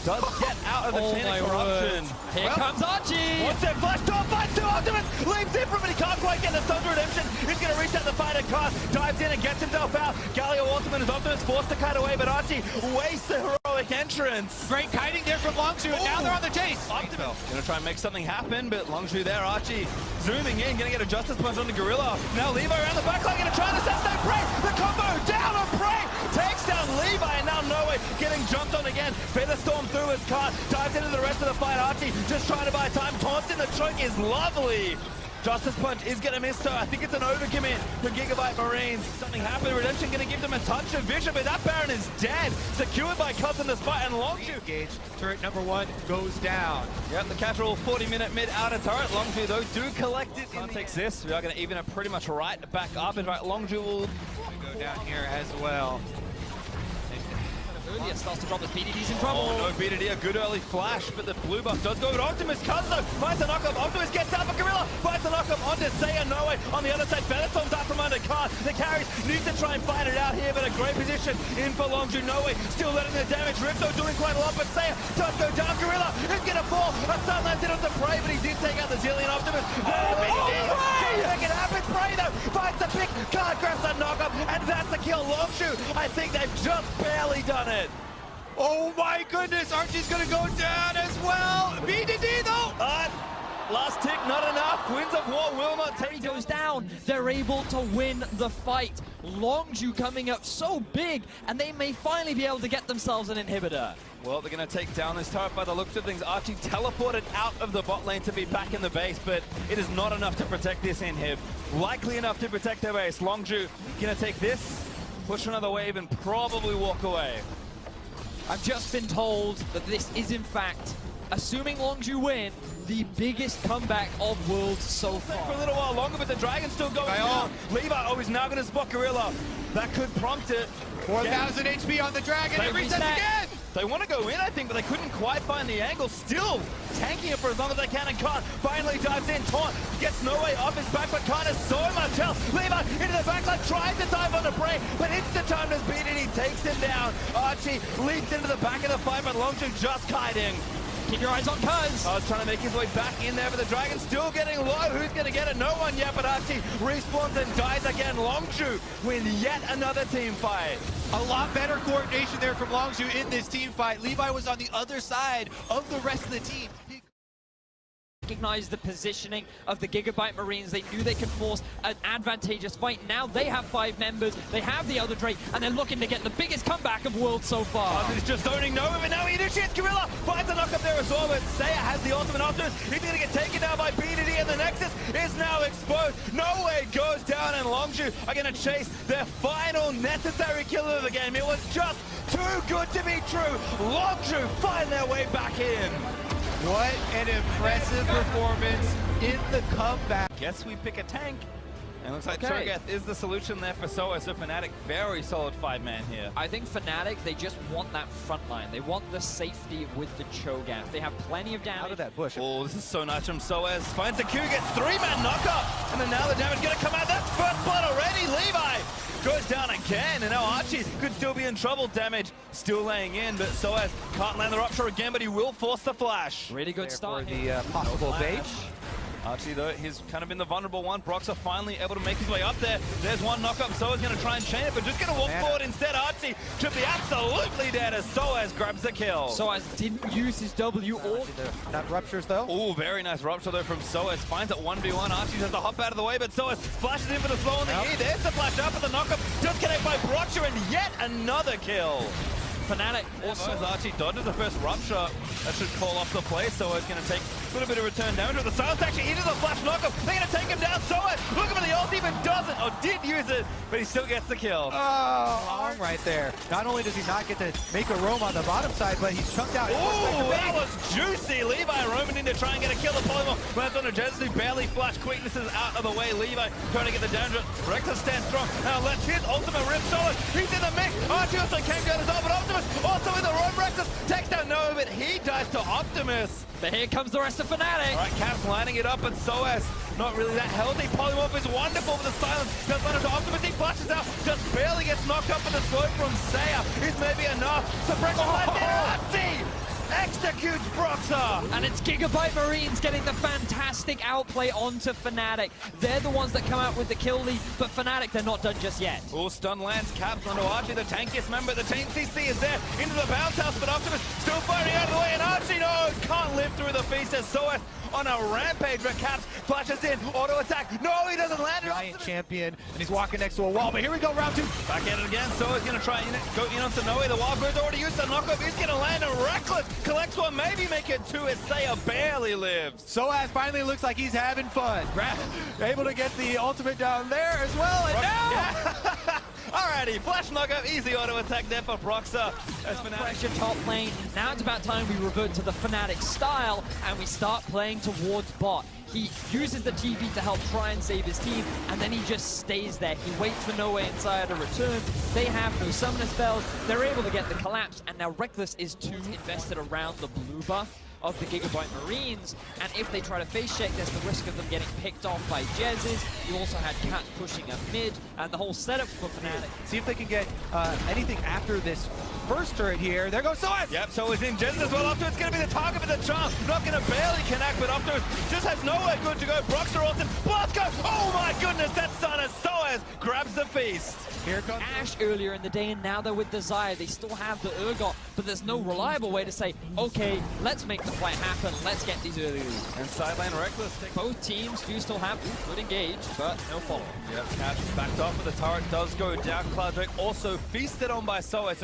C: does get out of the chain of corruption.
E: Here comes Archie.
C: What's that flash? Top fight to Optimus. Leaps in from it. He can't quite get the Thunder Redemption. He's going to reset the fight at cost. Dives in and gets himself out. Galio ultimate is Optimus forced to cut away, but Archie wastes the heroic entrance.
D: Great kiting there from Longzhu, and now they're on the chase.
C: Optimus going to try and make something happen, but Longzhu there. Archie zooming in, going to get a Justice Punch on the Gorilla. Now Levi around the back line, going to try to assassinate Prey. The combo down on Prey. Takes down Levi, and now No Way getting jumped on again. Feather Storm through his car, dives into the rest of the fight. Archie just trying to buy time. Taunts in the choke is lovely. Justice Punch is going to miss, so I think it's an overcommit for Gigabyte Marines. Something happened. Redemption going to give them a touch of vision, but that Baron is dead. Secured by Cubs in the spot, and Longzhu.
D: Engage. Turret number 1 goes down.
C: Yep, the casual 40-minute mid-outer turret. Longzhu, though, do collect it. Context this. We are going to even it pretty much right back up. In fact, Longzhu will
D: go down here as well.
E: Earlier starts to drop as BDD's in trouble.
C: Oh, no BDD, a good early flash, but the blue buff does go with Optimus. Kazuo finds the knockup. Optimus gets out for Gorilla, finds the knockup onto Saya. No Way on the other side. Featherstorm's out from under. find the card. The carries need to try and find it out here, but a great position in for Longju. No way, still letting the damage. Ripto doing quite a lot, but Saya does go down. Gorilla is gonna fall. A Sunlands in on the Prey, but he did take out the Zillion Optimus. Make it happen. Prey though finds the pick. Card grabs that knockup, and that's the kill. Longju, I think they've just barely done it.
D: Oh my goodness, Archie's gonna go down as well. BDD though.
C: Last tick, not enough. Winds of War will not take.
E: He goes down. They're able to win the fight. Longju coming up so big, and they may finally be able to get themselves an inhibitor.
C: Well, they're going to take down this turret by the looks of things. Archie teleported out of the bot lane to be back in the base, but it is not enough to protect this inhib. Likely enough to protect their base. Longju going to take this, push another wave, and probably walk away.
E: I've just been told that this is, in fact, assuming Longju win, the biggest comeback of Worlds so far.
C: For a little while longer, but the Dragon's still going down. Levi is now going to spot Gorilla. That could prompt it.
D: 4,000 HP on the Dragon. It resets again.
C: They want to go in, I think, but they couldn't quite find the angle. Still tanking it for as long as they can, and Khan finally dives in. Taunt gets no way off his back, but Khan has so much health. Levi into the backline, tries to dive on the Prey, but instant time is beaten. He takes him down. Archie leaps into the back of the fight, but Longju just kiting.
E: Keep your eyes on Cuz.
C: I was trying to make his way back in there, but the Dragon still getting low. Who's going to get it? No one yet, but Archie respawns and dies again. Longju win yet another team fight.
D: A lot better coordination there from Longju in this team fight. Levi was on the other side of the rest of the team.
E: Recognize the positioning of the Gigabyte Marines. They knew they could force an advantageous fight. Now they have 5 members, they have the other Drake, and they're looking to get the biggest comeback of Worlds so far.
C: He's just zoning Nova, but now he initiates Gorilla, finds a knock up there as well, but Saya has the ultimate Optimus. He's going to get taken down by BDD, and the Nexus is now exposed. No way goes down, and Longju are going to chase their final necessary kill of the game. It was just too good to be true. Longju find their way back in.
D: What an impressive performance in the comeback.
C: Guess we pick a tank. And looks like Cho'Gath is the solution there for Soa. So Fnatic, very solid 5-man here.
E: I think Fnatic, they just want that front line. They want the safety with the Cho'Gath. They have plenty of damage.
D: Out of that bush.
C: Oh, this is so nice from Soaz. Finds the Q, gets 3-man knockup. And then now the damage going to come out. That's first blood already. Levi goes down again, and now Archie could still be in trouble. Damage still laying in, but Soaz can't land the rupture again, but he will force the flash.
E: Really good start
D: for the possible bait.
C: Archie, though, he's kind of been the vulnerable one. Broxah finally able to make his way up there. There's one knockup. Soaz going to try and chain it, but just going to walk forward instead. Archie should be absolutely dead as Soaz grabs the kill.
E: Soaz didn't use his W or...
D: Not ruptures, though.
C: Oh, very nice rupture, though, from Soaz. Finds it 1v1. Archie has to hop out of the way, but Soaz flashes in for the slow on the E. There's the flash up, and the knockup just connect by Broxah, and yet another kill.
E: Fnatic
C: also, as Archie dodges the first rupture, that should call off the play. Soaz going to take a little bit of return damage, but the Silence actually into the flash knockup. They're going to take him down. Soaz looking for the ult, even doesn't, or did use it, but he still gets the kill.
D: Oh, arm right there. Not only does he not get to make a roam on the bottom side, but he's chunked out.
C: Oh, that was juicy. Levi roaming in to try and get a kill. The polymorph lands on a Jezzu, barely flash. Quickness is out of the way. Levi trying to get the damage. Reckless stands strong. Now lets his ultimate rip Soaz. He's in the mix. Archie also came down as well, but Optimus also in the roam. Reckless takes down Nova, but he dies to Optimus.
E: But here comes the rest of Fnatic.
C: All right, Caps lining it up, and Soaz not really that healthy. Polymorph is wonderful for the silence. Does land to Optimus, he flashes out, just barely gets knocked up, and the slow from Saya is maybe enough. So Archie executes Broxah.
E: And it's Gigabyte Marines getting the fantastic outplay onto Fnatic. They're the ones that come out with the kill lead, but Fnatic, they're not done just yet.
C: Oh, stun lands, Caps onto Archie, the tankiest member. The team CC is there into the bounce house, but Optimus still firing out of the way, and Archie, no, can't live through the feast as Soaz on a rampage, but Caps flashes in, auto attack. No, he doesn't land it.
D: Giant champion, and he's walking next to a wall, but here we go, round 2.
C: Back at it again, Soaz going to try and go in onto Noe. The Wildbird's already used the knockup. He's going to land, and Reckless collects one, maybe make it 2 as Saya barely lives.
D: Soaz finally looks like he's having fun. Able to get the ultimate down there as well, and now!
C: Alrighty, flash knockup, easy auto attack there for Broxah.
E: Pressure top lane. Now it's about time we revert to the Fnatic style and we start playing towards bot. He uses the TP to help try and save his team, and then he just stays there. He waits for No Way Inside to return. They have no summoner spells. They're able to get the collapse, and now Reckless is too invested around the blue buff. of the Gigabyte Marines, and if they try to face check, there's the risk of them getting picked off by Jezzes. You also had Cat pushing a mid, and the whole setup for Fnatic.
D: See if they can get anything after this first turret here. There goes Soaz!
C: Yep, so is in Jezzes as well. Afterwards going to be the target with the charm. Not going to barely connect, but afterwards just has nowhere good to go. Broxer ults and Blasco! Oh my goodness, that's done as Soaz grabs the feast.
D: Here comes
E: Ashe earlier in the day, and now they're with Desire. They still have the Urgot, but there's no reliable way to say, okay, let's make the fight happen. Let's get these early leads.
C: And sideline Reckless.
E: Both teams do still have good engage, but no follow.
C: Yep, Caps backed off, but the turret does go down. Clouddrake also feasted on by Soaz.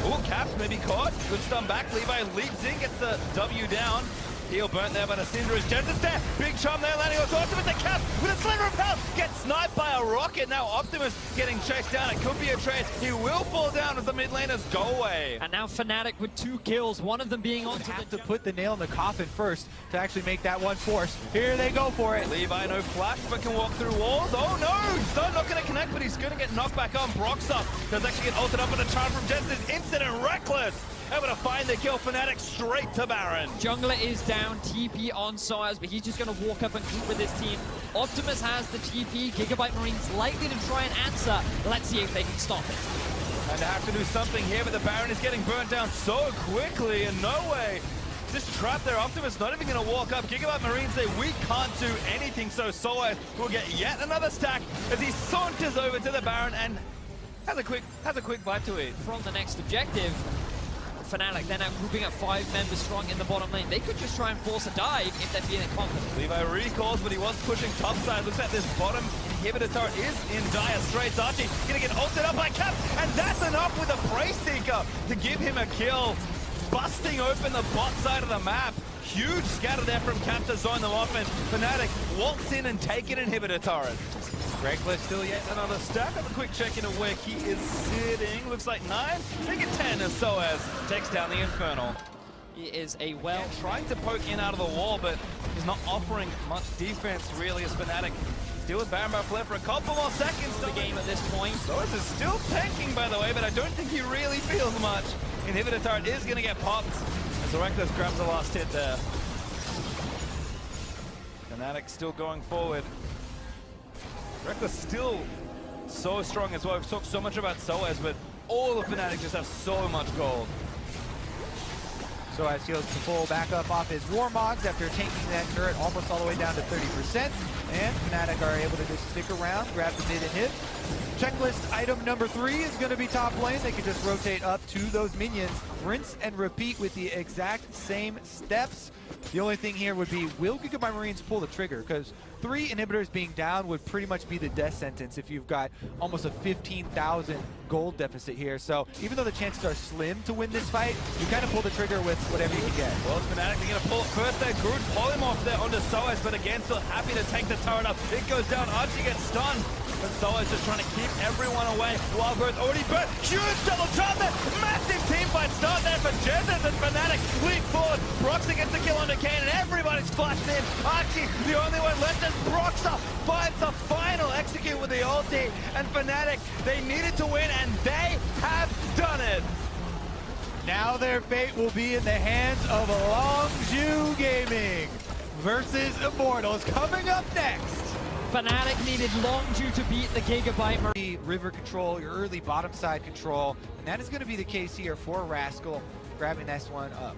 C: Ooh, Caps maybe caught. Good stun back. Levi leaps in, gets the W down. Heel burnt there by the Syndra as Jezzes there. Big charm there, landing on Optimus. The Cap with a sliver of health gets sniped by a rocket. Now Optimus getting chased down. It could be a trade. He will fall down as the mid laners go away.
E: And now Fnatic with 2 kills, one of them being onto
D: have
E: the
D: to put the nail in the coffin first to actually make that one force. Here they go for it.
C: Levi, no flash, but can walk through walls. Oh no! Stun not going to connect, but he's going to get knocked back on. Broxer does actually get ulted up with a charm from Jezzes. Instant and Reckless. Able to find the kill. Fnatic straight to Baron.
E: Jungler is down, TP on Soaz, but he's just going to walk up and group with his team. Optimus has the TP, Gigabyte Marines likely to try and answer. Let's see if they can stop it.
C: And they have to do something here, but the Baron is getting burnt down so quickly, and no way. Just trapped there. Optimus not even going to walk up. Gigabyte Marines say we can't do anything, so Soaz will get yet another stack as he saunters over to the Baron and has a quick bite to eat.
E: From the next objective, Fnatic, they're now grouping up 5 members strong in the bottom lane. They could just try and force a dive if they're feeling confident.
C: Levi recalls, but he was pushing top side. Looks like this bottom inhibitor turret is in dire straits. Archie gonna get ulted up by Cap, and that's enough with a Prey Seeker to give him a kill. Busting open the bot side of the map. Huge scatter there from Cap to zone them off, and Fnatic waltz in and take an inhibitor turret.
D: Reckless still yet.
C: Another stack. Have a quick check into where he is sitting. Looks like 9. Make it 10 as Soaz takes down the Infernal.
E: He is a
C: Trying to poke in out of the wall, but he's not offering much defense really as Fnatic deal with Baron by Flare for a couple more seconds
E: the game at this point.
C: Soaz is still tanking, by the way, but I don't think he really feels much. Inhibitor turret is going to get popped as Reckless grabs the last hit there. Fnatic still going forward. Reckless still so strong as well. We've talked so much about Soaz, but all of Fnatic just have so much gold.
D: Soaz heals to full back up off his Warmogs after taking that turret almost all the way down to 30%. And Fnatic are able to just stick around, grab the mid and hit. Checklist item number 3 is going to be top lane. They can just rotate up to those minions, rinse and repeat with the exact same steps. The only thing here would be, will Gigabyte Marines pull the trigger? Because 3 inhibitors being down would pretty much be the death sentence if you've got almost a 15,000 gold deficit here. So even though the chances are slim to win this fight, you kind of pull the trigger with whatever you can get.
C: Well, Fnatic are going to pull it first there. Groot polymorph there onto Soaz, but again, still happy to take the turret up. It goes down. Archie gets stunned. But Soaz just trying to keep everyone away. Wild Growth already burnt. Huge double charge there. Massive team fight start there for Jezzes and Fnatic. Leap forward. Broxer gets the kill onto Kane, and everybody's flashed in. Archie, the only one left is Broxer. Finds the final execute with the ulti. And Fnatic, they needed to win, and they have done it.
D: Now their fate will be in the hands of Longzhu Gaming versus Immortals coming up next.
E: Fnatic needed Longzhu to beat the Gigabyte Marines.
D: River control, your early bottom side control, and that is going to be the case here for Rascal, grabbing this one up.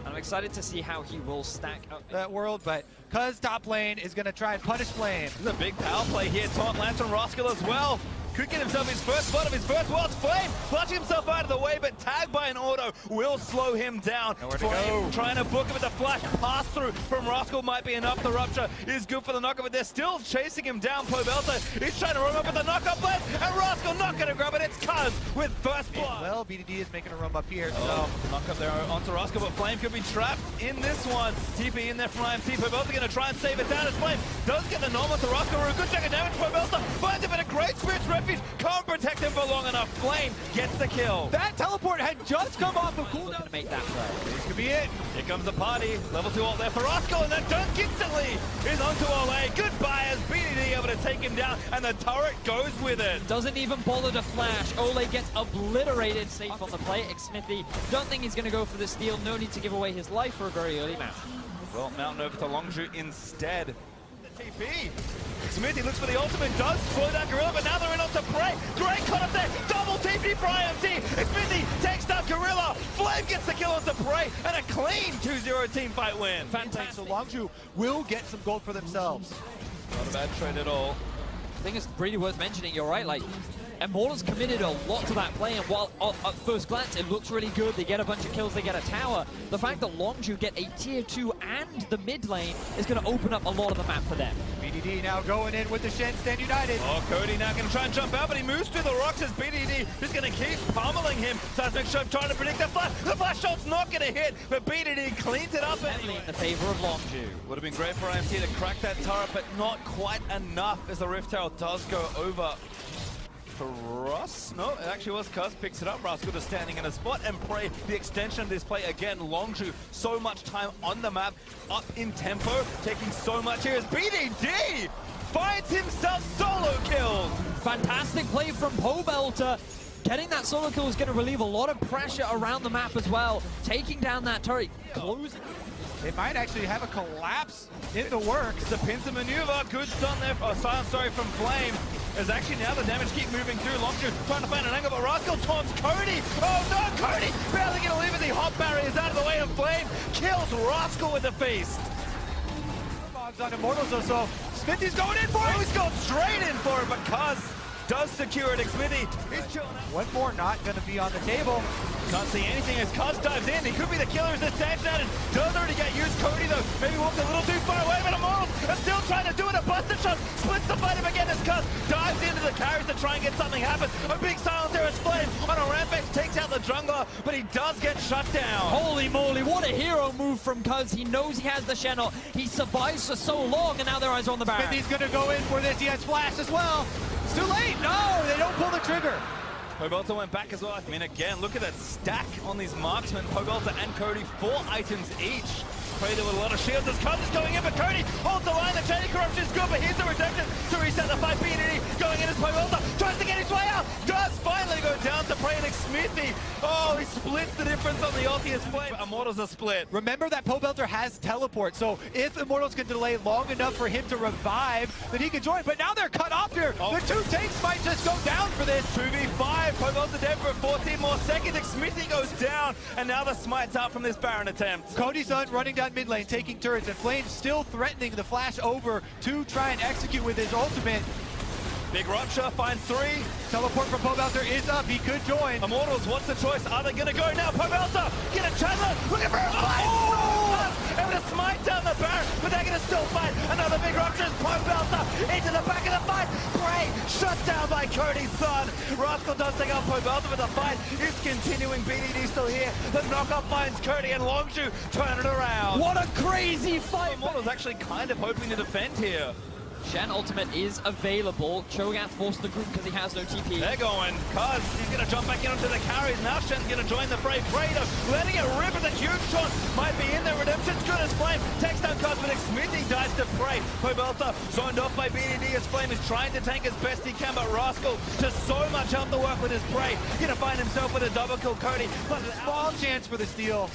E: I'm excited to see how he will stack up
D: That world, but Cuz top lane is going to try and punish Flame.
C: This is a big power play here. Taunt lands from Rascal as well. Could get himself his first spot of his first world's Flame. Clutching himself out of the way, but tagged by an auto will slow him down.
D: Nowhere to
C: Flame
D: go.
C: trying to book him with a flash. Pass through from Rascal might be enough. The rupture is good for the knockup, but they're still chasing him down. Pobelta is trying to run up with the knockup left, and Rascal not going to grab it. It's Cuz with first blood.
D: Well, BDD is making a roam up here,
C: Knock up there onto Rascal, but Flame could be trapped in this one. TP in there from IMT. Pobelta going to try and save it down as Flame does get the normal to Roscoe. Good check of damage for Belster. Finds him in a great Spirit's Refuge. Can't protect him for long enough. Flame gets the kill.
D: That teleport had just come off of cooldown.
B: Gonna make that play.
D: This could be it.
C: Here comes the party. Level 2 ult there for Roscoe, and that dunk instantly is onto Ole. Goodbye as BDD able to take him down, and the turret goes with it.
E: Doesn't even bother to flash. Ole gets obliterated. Safe on the play. Xmithy, don't think he's going to go for the steal. No need to give away his life for a very early match.
C: Well, Mountain over to Longzhu instead. The TP. Xmithy looks for the ultimate, does slow down Gorilla, but now they're in onto Prey. Great cut up there. Double TP for IMT. Xmithy takes down Gorilla. Flame gets the kill onto Prey, and a clean 2-0 team fight win.
E: Fantastic.
D: So Longzhu will get some gold for themselves.
C: Not a bad trade at all.
E: I think it's really worth mentioning, you're right, like, Immortals committed a lot to that play, and while at first glance it looks really good, they get a bunch of kills, they get a tower, the fact that Longzhu get a tier 2 and the mid lane is going to open up a lot of the map for them.
D: BDD now going in with the Shen Stand United.
C: Oh, Cody now going to try and jump out, but he moves through the rocks as BDD is going to keep pummeling him. Seismic Shove trying to predict the flash. The flash shot's not going to hit, but BDD cleans it up anyway.
E: In the favor of Longzhu.
C: Would have been great for IMT to crack that turret, but not quite enough as the Rift Herald does go over to Russ. No, it actually was Cuz picks it up. Russ good is standing in a spot, and Prey, the extension of this play again. Longzhu, so much time on the map, up in tempo, taking so much here as BDD finds himself solo kills.
E: Fantastic play from Pobelter. Getting that solo kill is going to relieve a lot of pressure around the map as well. Taking down that turret, closing.
D: They might actually have a collapse in the works.
C: It's a pincer maneuver. Good stun there. Oh, silence, sorry, from Flame. As actually now the damage keep moving through. Longzhu trying to find an angle, but Rascal taunts Cody. Oh no, Cody barely going to leave it. The hot barriers out of the way of Flame. Kills Rascal with the feast.
D: On Immortals though, so Smithy's going in for it.
C: Oh, he's going straight in for it, but Cuz does secure it. Smithy, he's chilling out.
D: One more not going to be on the table.
C: Can't see anything as Cuz dives in. He could be the killer as this stands out and does already get used. Cody though, maybe walked a little too far away, but Immortals are still trying to do it. A busted shot splits the fight him again as Cuz dives into the carries to try and get something happen. A big silence there as Flame on a rampage takes out the jungler, but he does get shut down.
E: Holy moly, what a hero move from Cuz. He knows he has the Channel. He survives for so long, and now their eyes are on the Baron.
D: Smithy's going to go in for this. He has flash as well. It's too late. No, they don't pull the trigger.
C: Pobelter went back as well. I mean, again, look at that stack on these marksmen. Pobelter and Cody, 4 items each. Prey there with a lot of shields as Cuz is going in, but Cody holds the line. The Shady Corruption is good, but here's the rejection to reset the fight. BDD going in as Pobelter tries to get his way out. Does finally go down to Prey and Xmithy. Oh, he splits the difference on the ulti as Flame. Immortals are split.
D: Remember that Pobelter has teleport, so if Immortals can delay long enough for him to revive, then he can join. But now they're cut off here.
C: Oh.
D: The 2 tanks might just go down for this.
C: 2v5. Pobelter dead for 14 more seconds. Xmithy goes down, and now the smite's out from this Baron attempt.
D: Cody's on running down mid lane, taking turrets, and Flame still threatening the flash over to try and execute with his ultimate.
C: Big Rupture finds 3.
D: Teleport from Pobelter is up. He could join.
C: Immortals, what's the choice? Are they going to go now? Pobelter, get a Chandler, looking for a fight! Oh! Able to smite down the Baron, but they're going to still fight. Another Big Rupture as Pobelter into the back of the fight. Prey shut down by Cody's son. Rascal does take out Pobelter, but the fight is continuing. BDD still here. The knockoff finds Cody, and Longzhu turn it around.
E: What a crazy fight!
C: Immortals actually kind of hoping to defend here.
E: Shen ultimate is available. Cho'Gath forced the group because he has no TP.
C: They're going. Cuz, he's going to jump back into the carries. Now Shen's going to join the fray. Fredo letting it rip with a huge shot. Might be in there. Redemption's good as Flame. Takes down Cuz, but Xmithy dies to Prey. Pobelter zoned off by BDD as Flame is trying to tank as best he can, but Rascal just so much help to work with his Prey. Going to find himself with a double kill Cody. But
D: Small chance for the steal.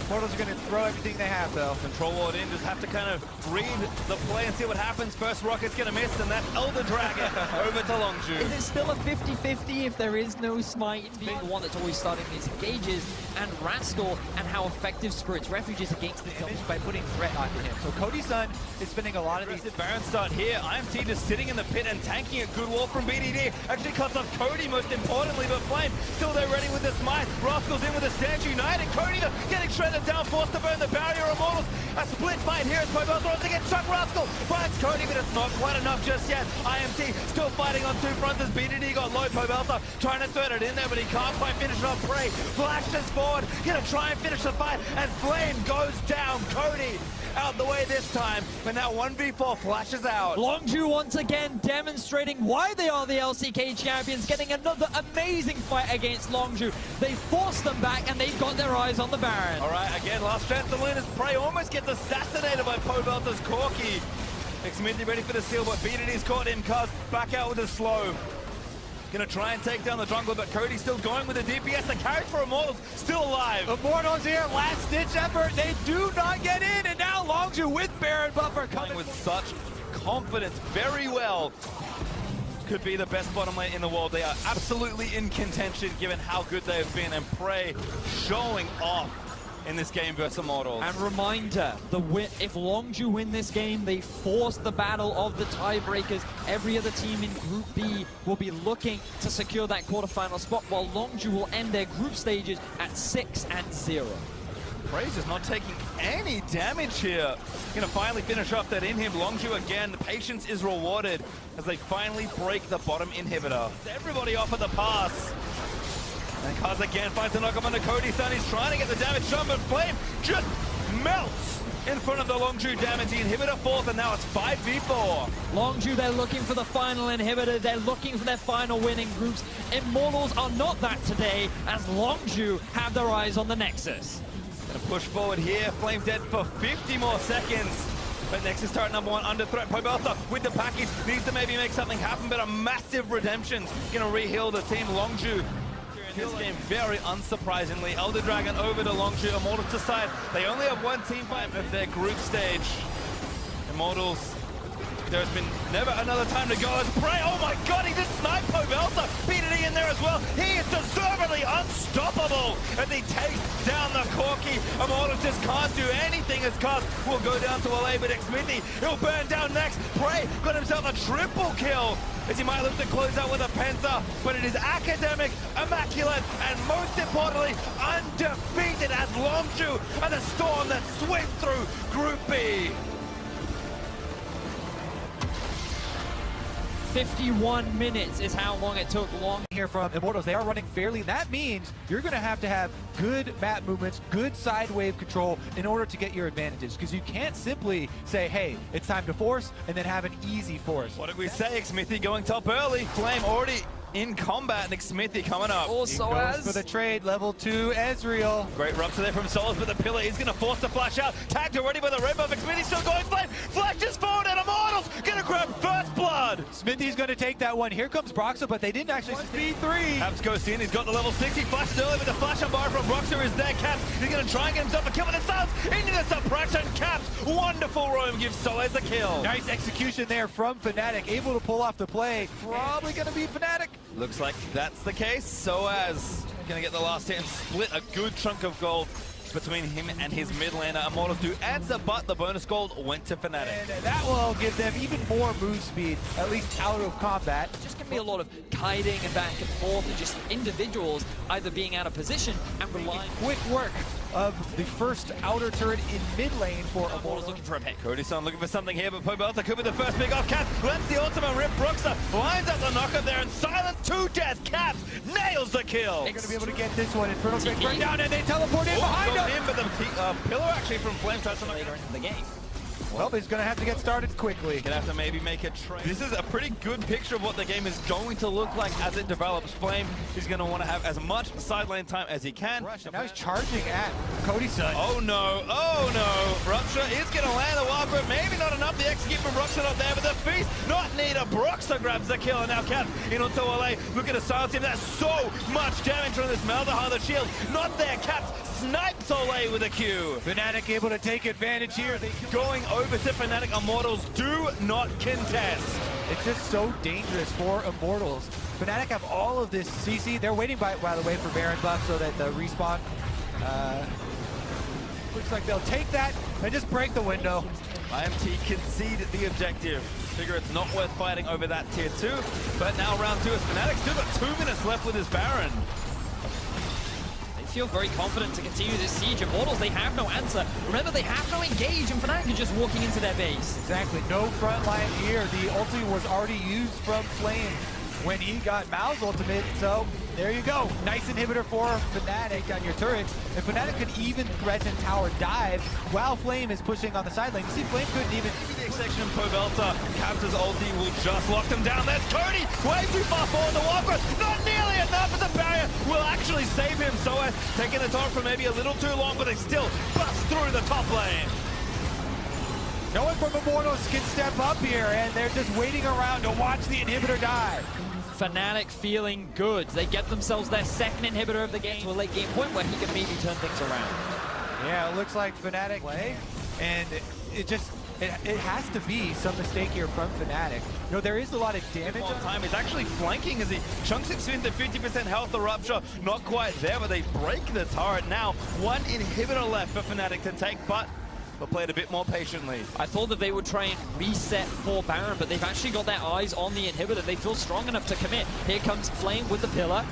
D: Immortals are going to throw everything they have, though.
C: Control ward in, just have to kind of read the play and see what happens. First rocket's going to miss, and that's Elder Dragon over to Longzhu.
E: Is it still a 50-50 if there is no smite? Being the one that's always starting these engages, and Rascal, and how effective Spirit's Refuge is against the damage
D: By putting threat onto him. So Cody's son is spending a lot of these.
C: Baron start here. IMT just sitting in the pit and tanking a good wall from BDD. Actually cuts off Cody most importantly, but Flame still there ready with the smite. Rascal's in with the Stand United. Cody though getting shredded down, forced to burn the barrier. Immortals. A split fight here as Pobelter wants to get Chuck Rascal. Finds Cody, but it's not quite enough just yet. IMT still fighting on 2 fronts as BDD got low. Pobelter trying to thread it in there, but he can't quite finish it off. Prey flashes forward, gonna try and finish the fight as Flame goes down. Cody
F: out the way this time, but now 1v4 flashes out.
E: Longju once again demonstrating why they are the LCK champions, getting another amazing fight against Longju. They forced them back and they've got their eyes on the Baron.
F: All right, again, last chance to Luna's Prey almost gets assassinated by Pobelta's Corki. Xmithie ready for the steal, but BDD's caught him. Cuz back out with a slow. Gonna try and take down the jungle, but Cody's still going with the DPS. The carry for Immortals still alive.
D: Immortals here, last ditch effort. They do not get in, and now Longju with Baron Buffer coming
F: with such confidence, very well. Could be the best bottom lane in the world. They are absolutely in contention given how good they have been, and Prey showing off in this game versus Immortals.
E: And reminder, if Longju win this game, they force the battle of the tiebreakers. Every other team in Group B will be looking to secure that quarterfinal spot, while Longju will end their group stages at 6-0.
F: Prey's is not taking any damage here. Gonna finally finish off that inhib. Longju again, the patience is rewarded as they finally break the bottom inhibitor. Everybody off at the pass. And Kaz again finds a knock up onto Cody's son. He's trying to get the damage done, but Flame just melts in front of the Longju damage. The inhibitor falls, and now it's 5v4.
E: Longju, they're looking for the final inhibitor. They're looking for their final winning groups. Immortals are not that today, as Longju have their eyes on the Nexus.
F: Gonna push forward here. Flame dead for 50 more seconds. But Nexus turret number 1 under threat. Pobelta with the package needs to maybe make something happen, but a massive redemption's gonna re-heal the team. Longju in this game, very unsurprisingly. Elder Dragon over to Longju. Immortals to side. They only have one team fight of their group stage. Immortals, there's been never another time to go as Prey. Oh my god, he just sniped Pobelta. BDD in there as well. He is deservedly unstoppable as he takes down the Corki. Immortals just can't do anything as Kaz will go down to LA, but Xmithie, he'll burn down next. Prey got himself a triple kill as he might look to close out with a Penta, but it is academic, immaculate, and most importantly, undefeated as Longju and the storm that swept through Group B.
E: 51 minutes is how long it took Long.
D: Here from Immortals. They are running fairly. That means you're going to have good map movements, good side wave control in order to get your advantages, because you can't simply say, hey, it's time to force, and then have an easy force.
F: What did we say? Xmithie going top early. Flame already in combat, and Xmithie coming up.
E: Also
D: goes for the trade, level 2, Ezreal.
F: Great rupture there from Souls, but the pillar is going to force the flash out. Tagged already by the red buff. Xmithie still going Flame. Flashes forward, and Immortals going to grab first blood.
D: Smithie's going to take that one. Here comes Broxa, but they didn't actually speed 3.
F: Caps goes in. He's got the level 6. He flashes early, but the flash on bar from Broxa is there. Caps, he's going to try and get himself a kill with the Suns into the suppression. Caps, wonderful roam, gives Soles a kill.
D: Nice execution there from Fnatic, able to pull off the play. Probably going to be Fnatic.
F: Looks like that's the case. Soaz going to get the last hit and split a good chunk of gold between him and his mid laner. Immortals do answer, but the bonus gold went to Fnatic.
D: And that will give them even more move speed, at least out of combat.
E: It's just going to be a lot of kiting and back and forth, and just individuals either being out of position and relying.
D: Quick work of the first outer turret in mid lane for
E: Immortals looking for a pick.
F: Cody's son looking for something here, but Pobelta could be the first pick off. Caps lets the ultimate rip. Broxa lines up the knockup there and silence to death. Caps nails the kill.
D: They're going to be able to get this one. Infernal Strike right down, and they teleport in behind him.
F: But the pillar actually from Flame touched on
E: Later into the game.
D: Well, he's going to have to get started quickly.
F: Gonna have to maybe make a trade. This is a pretty good picture of what the game is going to look like as it develops. Flame is going to want to have as much side lane time as he can.
D: And now he's charging at Cody's son.
F: Oh no, oh no. Rupture is going to land the wild grip. Maybe not enough to execute from Broxa not there, but the feast not needed. Broxa grabs the kill, and now Cap in onto LA. Look at the silence him. That's so much damage from this Malzahar. The shield not there. Caps snipes Olay with a Q.
D: Fnatic able to take advantage here.
F: Going over to Fnatic. Immortals do not contest.
D: It's just so dangerous for Immortals. Fnatic have all of this CC. They're waiting, by the way, for Baron buff so that the respawn looks like they'll take that and just break the window.
F: IMT concede the objective. Figure it's not worth fighting over that tier 2. But now round 2 is Fnatic. Still got 2 minutes left with his Baron.
E: Feel very confident to continue this siege. Immortals, they have no answer. Remember, they have no engage, and Fnatic are just walking into their base.
D: Exactly, no front line here. The ulti was already used from Flame. when he got Mao's ultimate. So there you go. Nice inhibitor for Fnatic on your turrets. And Fnatic could even threaten tower dive while Flame is pushing on the side lane. You see, Flame couldn't even...
F: The section of Pobelta, Captain's ulti will just lock them down. There's Cody, way too far forward to walk with. Not nearly enough, but the barrier will actually save him. So taking the top for maybe a little too long, but they still bust through the top lane.
D: No one from Immortals can step up here, and they're just waiting around to watch the inhibitor die.
E: Fnatic feeling good. They get themselves their second inhibitor of the game to a late game point where he can maybe turn things around.
D: Yeah, it looks like Fnatic play, and it has to be some mistake here from Fnatic. You know, there is a lot of damage
F: On time. He's actually flanking as he chunks it into 50% health. The Rupture not quite there, but they break the turret now. One inhibitor left for Fnatic to take, but they'll play it a bit more patiently.
E: I thought that they would try and reset for Baron, but they've actually got their eyes on the inhibitor. They feel strong enough to commit. Here comes Flame with the pillar.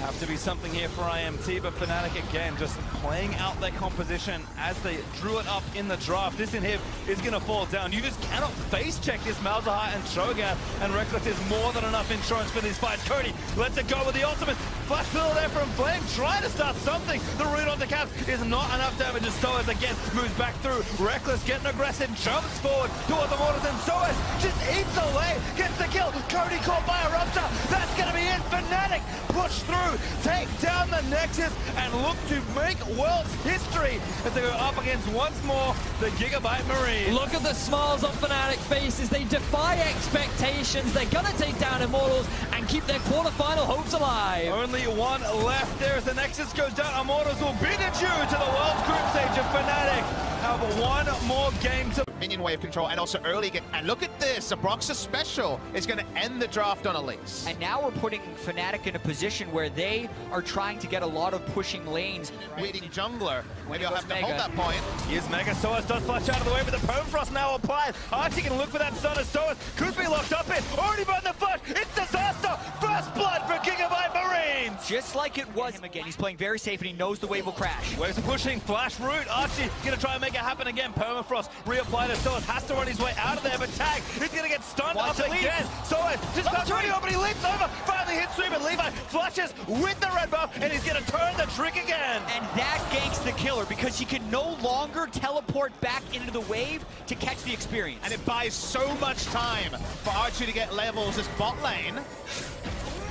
F: Have to be something here for IMT, but Fnatic again just playing out their composition as they drew it up in the draft. This inhib is going to fall down. You just cannot face check this Malzahar and Shogun, and Reckless is more than enough insurance for these fights. Cody lets it go with the ultimate. Flash fill there from Flame, trying to start something. The root onto Cap is not enough damage as Soaz again moves back through. Reckless getting aggressive, jumps forward towards the waters, and Soaz just eats away, gets the kill. Cody caught by a Rupture. That's going to be it. Fnatic push through, take down the Nexus, and look to make world's history as they go up against once more the Gigabyte Marine.
E: Look at the smiles on Fnatic faces. They defy expectations. They're going to take down Immortals and keep their quarterfinal hopes alive.
F: Only one left there as the Nexus goes down. Immortals will beat it due to the world group stage of Fnatic. However, one more game to...
A: Minion wave control and also early game. And look at this, a Broxah special is going to end the draft on Elise.
B: And now we're putting Fnatic in a position where they are trying to get a lot of pushing lanes.
A: Leading jungler. Maybe I'll have to
B: Mega.
A: hold that point.
F: Here's Mega. Soaz does flash out of the way, but the Permafrost now applied. Archie can look for that stun as Soaz could be locked up in. Already burned the flash. It's disaster. First blood for Gigabyte Marines.
B: Just like it was him again. He's playing very safe and he knows the wave will crash.
F: Waves are pushing. Flash root. Archie going to try and make it happen again. Permafrost reapplied as Soaz has to run his way out of there, but Tag is going to get stunned up again. Soaz just got through, but he leaps over. Finally hits Sweep, and Levi flashes with the red buff, and he's going to turn the trick again.
B: And that ganks the killer because he can no longer teleport back into the wave to catch the experience.
A: And it buys so much time for Archie to get levels as bot lane.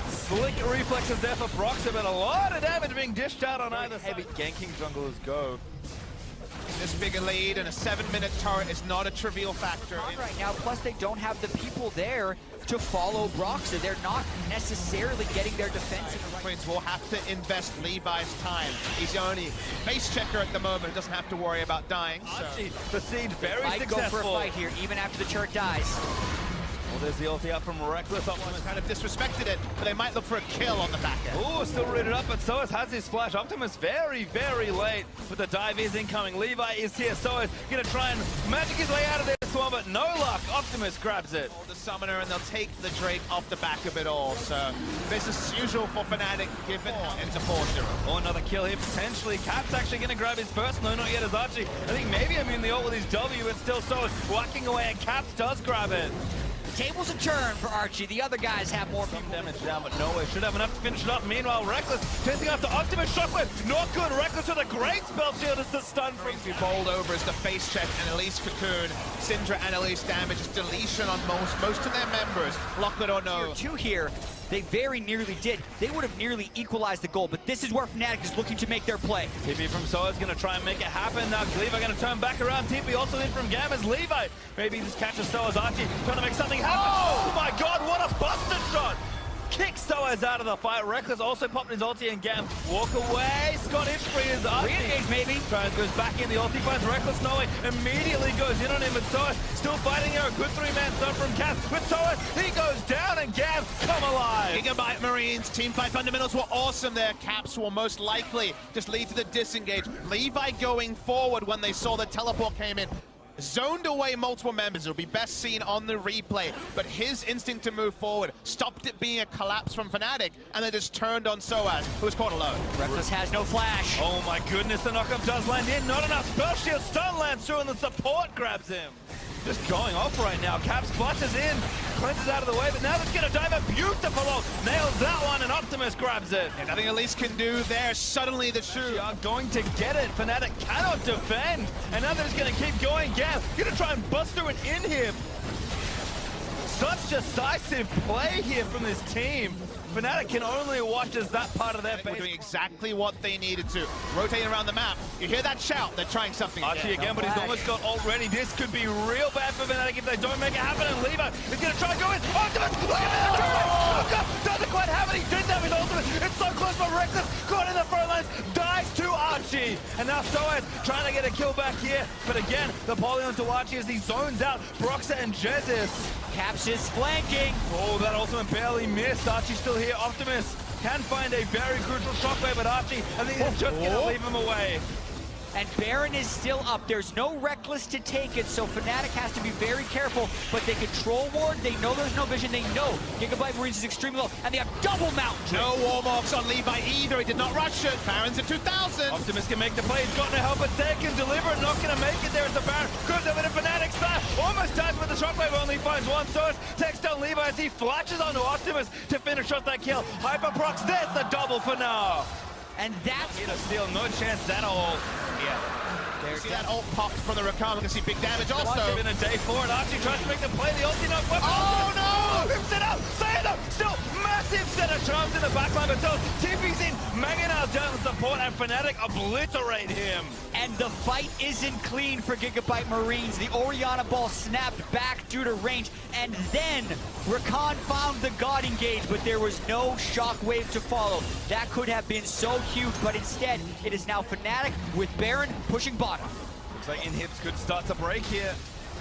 F: Slick reflexes there for Broxah, but a lot of damage being dished out on either side. Heavy ganking junglers go.
A: This bigger lead and a 7-minute turret is not a trivial factor.
B: Right now, plus they don't have the people there to follow Broxah. They're not necessarily getting their defense in the right.
A: Queens will have to invest Levi's time. He's the only base checker at the moment, doesn't have to worry about dying.
F: Archie, the siege very
B: Might
F: successful.
B: go for a fight here, even after the turret dies.
F: Well, there's the ulti up from Reckless. Optimus
A: Kind of disrespected it, but they might look for a kill on the back end.
F: Ooh, still rooted up, but Soaz has his flash. Optimus very, very late, but the dive is incoming. Levi is here. Soaz gonna try and magic his way out of this one, but no luck. Optimus grabs it.
A: The summoner, and they'll take the Drake off the back of it all. So business as usual for Fnatic, given into 4-0.
F: Oh, another kill here potentially. Cap's actually gonna grab his first. No, not yet as Archie. I think maybe immune the ult with his W, but still Soaz whacking away, and Caps does grab it.
B: Tables a turn for Archie. The other guys have more
F: Some damage down, but no way. Should have enough to finish it off. Meanwhile, Reckless chasing after Optimus. Shockwave, not good. Reckless with a great spell shield as the stun from...
A: Be bowled over as the face check and Elise Cocoon. Syndra and Elise damage. Deletion on most of their members. Lock it or no.
B: Tier 2 here. They very nearly did. They would have nearly equalized the goal, but this is where Fnatic is looking to make their play.
F: TP from Soaz going to try and make it happen. Now Levi going to turn back around. TP also in from GAM as Levi. Maybe he just catches Soaz. Archie trying to make something happen. Oh my god, what a buster shot! Kicks Soaz out of the fight. Reckless also popped his ulti and GAM. Walk away. Scott Ishfree is up.
B: Re-engage, maybe.
F: Tries, goes back in. The ulti finds Reckless no way. Immediately goes in on him. But Soaz still fighting here. A good 3-man stun from Cap. With Soaz, he goes down and GAM come alive.
A: Gigabyte Marines, team fight fundamentals were awesome there. Caps will most likely just lead to the disengage. Levi going forward when they saw the teleport came in. Zoned away multiple members. It'll be best seen on the replay, but his instinct to move forward stopped it being a collapse from Fnatic, and they just turned on Soaz, who was caught alone.
B: Reckless has no flash.
F: Oh my goodness, the knockup does land in. Not enough spell shield. Stun lands through, and the support grabs him. Just going off right now. Cap splashes in. cleanses out of the way, but now that's gonna dive a beautiful ult. Nails that one, and Optimus grabs it.
A: And nothing Elise can do there. Suddenly the shoe.
F: They are going to get it. Fnatic cannot defend, and now they're just gonna keep going. GAM gonna try and bust through an in-hip. Such decisive play here from this team. Fnatic can only watch as that part of their
A: They're
F: base.
A: doing exactly what they needed to. Rotating around the map. You hear that shout. They're trying something
F: Archie again, but he's almost got ult ready. This could be real bad for Fnatic if they don't make it happen. And Levi is going to try and go in. Optimus, look at that turret! Doesn't quite have it. He didn't have his ultimate. It's so close, but Reckless caught in the front lines. Dies to Archie. And now Soaz trying to get a kill back here. But again, the poly onto Archie as he zones out Broxa and Jesus.
B: Caps is flanking.
F: Oh, that ultimate barely missed. Archie still here. Optimus can find a very crucial shockwave at Archie. I think he's just going to leave him away.
B: And Baron is still up. There's no Reckless to take it, so Fnatic has to be very careful. But they control ward. They know there's no vision. They know Gigabyte Marines is extremely low. And they have double mount.
A: No Warmogs on Levi either. He did not rush it. Baron's at 2,000.
F: Optimus can make the play. He's got no help, but they can deliver. Not going to make it there as the Baron. Could have been a Fnatic side. Almost dies with the shockwave. Only finds one source. Takes down Levi as he flashes onto Optimus to finish off that kill. Hyperprox, there's the double for now.
B: And that's
F: Here to steal, no chance at all.
A: Yeah. See that ult popped from the Rakan. We can see big damage also.
F: Been a day for it. Archie tries to make the play. The ulti not weapon.
A: Oh no!
F: Rips it out. Sayada still massive set of charms in the backline, but so TP's in. Mangonel down the support, and Fnatic obliterate him.
B: And the fight isn't clean for Gigabyte Marines. The Orianna ball snapped back due to range, and then Rakan found the God engage, but there was no shockwave to follow. That could have been so huge, but instead, it is now Fnatic with Baron pushing bottom.
F: Looks like inhibs could start to break here.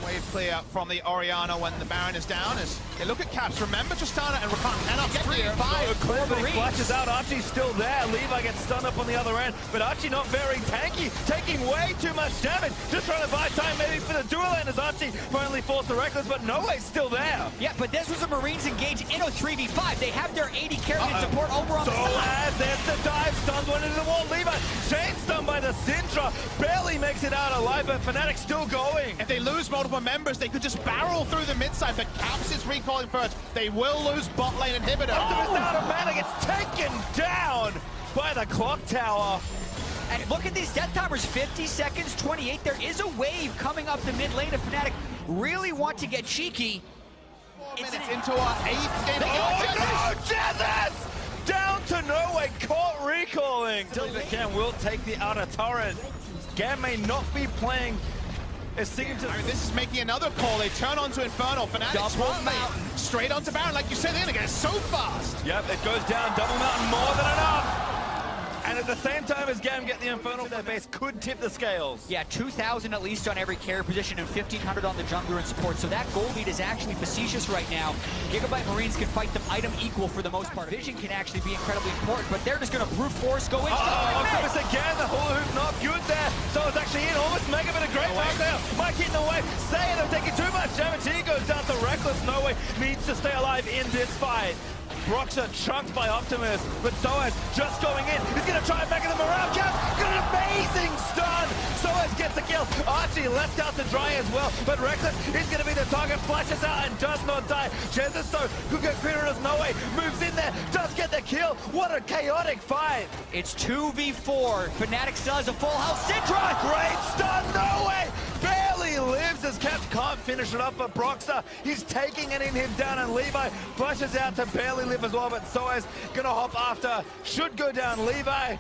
A: Wave clear from the Orianna when the Baron is down. As they look at Caps, remember Tristana and Rakan cannot get here.
F: But he flashes out. Archie's still there. Levi gets stunned up on the other end, but Archie not very tanky, taking way too much damage. Just trying to buy time maybe for the dual end as Archie finally forced the Reckless, but no way still there.
B: Yeah, but this was a Marines engage in a 3v5. They have their 80 carry support over on the side.
F: There's the dive, stuns one into the wall. Levi, chain stunned by the Syndra, barely makes it out alive, but Fnatic still going.
A: If they lose multiple members, they could just barrel through the mid side, but Caps is recalling first. They will lose bot lane inhibitor.
F: Optimus out of mana, gets taken down by the clock tower.
B: And look at these death timers, 50 seconds, 28. There is a wave coming up the mid lane if Fnatic really want to get cheeky.
A: 4 minutes into our 8th game.
F: Oh no, Jesus! Down to no way, caught recalling. GAM will take the outer turret. GAM may not be playing. It seems to...
A: I mean, this is making another call. They turn onto Infernal. Fnatic smartly straight onto Baron. Like you said, they're going to get it so fast.
F: Yep, it goes down. Double mountain, more than enough. And at the same time as GAM get the Infernal, their base could tip the scales.
B: Yeah, 2,000 at least on every carry position and 1,500 on the jungler and support. So that gold lead is actually facetious right now. Gigabyte Marines can fight them item equal for the most part. Vision can actually be incredibly important, but they're just going to brute force go in.
F: Optimus again, the hula hoop not good there. So it's actually in, almost mega bit of great work there. Mike hitting the wave, saying they're taking too much damage. He goes down to Reckless. No way needs to stay alive in this fight. Broxa chunked by Optimus, but Soaz just going in. He's going to try and back in the morale cap. Got an amazing stun. Soaz gets the kill. Archie left out to dry as well, but Reckless is going to be the target. Flashes out and does not die. Jesus though, who get Critters no way, moves in there, does get the kill. What a chaotic fight.
B: It's 2v4. Fnatic still has a full house. Syndra!
F: Great stun, no way. Barely lives as Caps can't finish it up, but Broxa, he's taking it in him down, and Levi flushes out to barely live as well, but Soaz gonna hop after, should go down. Levi,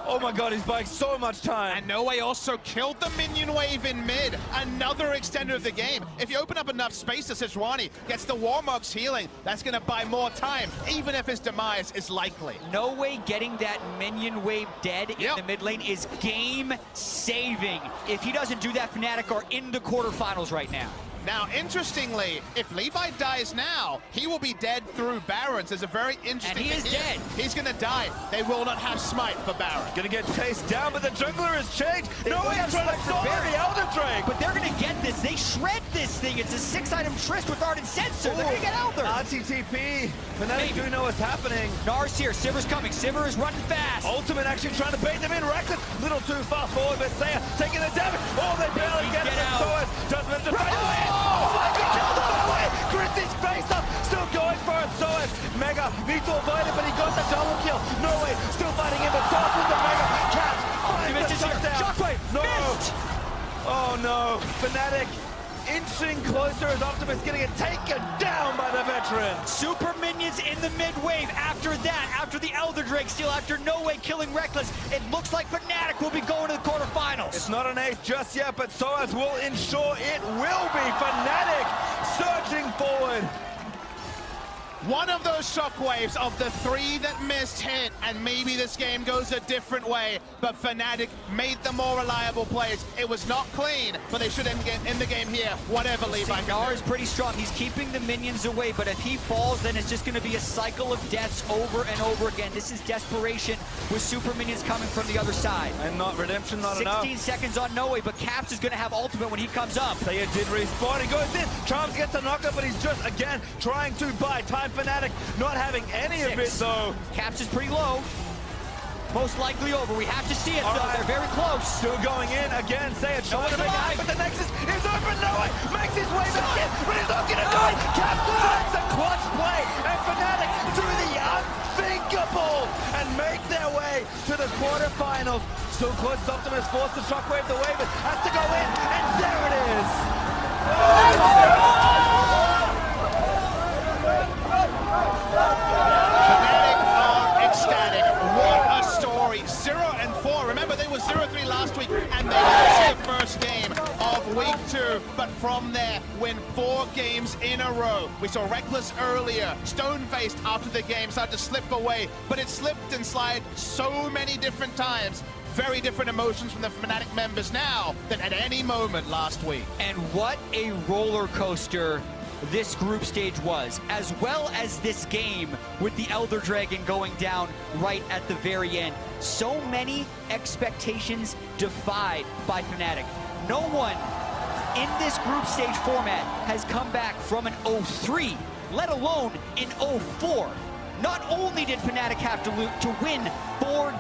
F: oh my god, he's buying so much time.
A: And No Way also killed the minion wave in mid. Another extender of the game. If you open up enough space to Sejuani, gets the Warmog's healing, that's gonna buy more time, even if his demise is likely.
B: No Way getting that minion wave dead in the mid lane is game saving. If he doesn't do that, Fnatic are in the quarterfinals right now.
A: Now, interestingly, if Levi dies now, he will be dead through Barons. There's a very interesting
B: And he is dead.
A: He's going to die. They will not have smite for Baron.
F: Gonna get chased down, but the jungler has changed. No way, I'm trying to stop the Elder Drake.
B: But they're gonna get this. They shred this thing. It's a 6-item Trist with Ardent Sensor. They're gonna get Elder.
F: RTTP. Fnatic do know what's happening.
B: Nars here. Sivir's coming. Sivir is running fast.
F: Ultimate actually trying to bait them in. Reckless, little too far forward, but Saya taking the damage. Oh, they barely get it.
B: out.
F: Doesn't manage to fight away. Oh my god, killed him away. Grits his face up. Mega needs to avoid it, but he got the double kill. No way, still fighting him, but starts with the Mega. Caps finds the touchdown.
B: Shockwave,
F: No!
B: missed!
F: Oh no, Fnatic inching closer as Optimus getting it taken down by the veteran.
B: Super minions in the mid wave. After that, after the Elder Drake steal, after No Way killing Reckless, it looks like Fnatic will be going to the quarterfinals.
F: It's not an ace just yet, but Soaz will ensure it will be. Fnatic surging forward.
A: One of those shockwaves of the 3 that missed hit, and maybe this game goes a different way, but Fnatic made the more reliable plays. It was not clean, but they should end the game here, whatever Levi
B: Gnar is pretty strong. He's keeping the minions away, but if he falls, then it's just going to be a cycle of deaths over and over again. This is desperation with super minions coming from the other side.
F: And not redemption, not
B: 16
F: enough.
B: seconds on No Way, but Caps is going to have ultimate when he comes up.
F: Saya did respawn, he goes in, Charms gets a knockup, but he's just, again, trying to buy time. Fnatic not having any of it, though.
B: Caps is pretty low. Most likely over. We have to see it, though. They're very close.
F: Still going in again. Saya trying to make it, but the Nexus is open. No way makes his way back in, but he's not going to do it. Cap finds a clutch play, and Fnatic do the unthinkable and make their way to the quarterfinals. So close, Optimus forced the shockwave, the wave has to go in, and there it is.
A: Fnatic are ecstatic. What a story. 0-4. Remember, they were 0-3 last week, and they lost the first game of week 2. But from there, win 4 games in a row. We saw Reckless earlier, stone-faced after the game, started to slip away, but it slipped and slid so many different times. Very different emotions from the Fnatic members now than at any moment last week.
B: And what a roller coaster this group stage was, as well as this game with the Elder Dragon going down right at the very end. So many expectations defied by Fnatic. No one in this group stage format has come back from an 0-3, let alone an 0-4. Not only did Fnatic have to win 4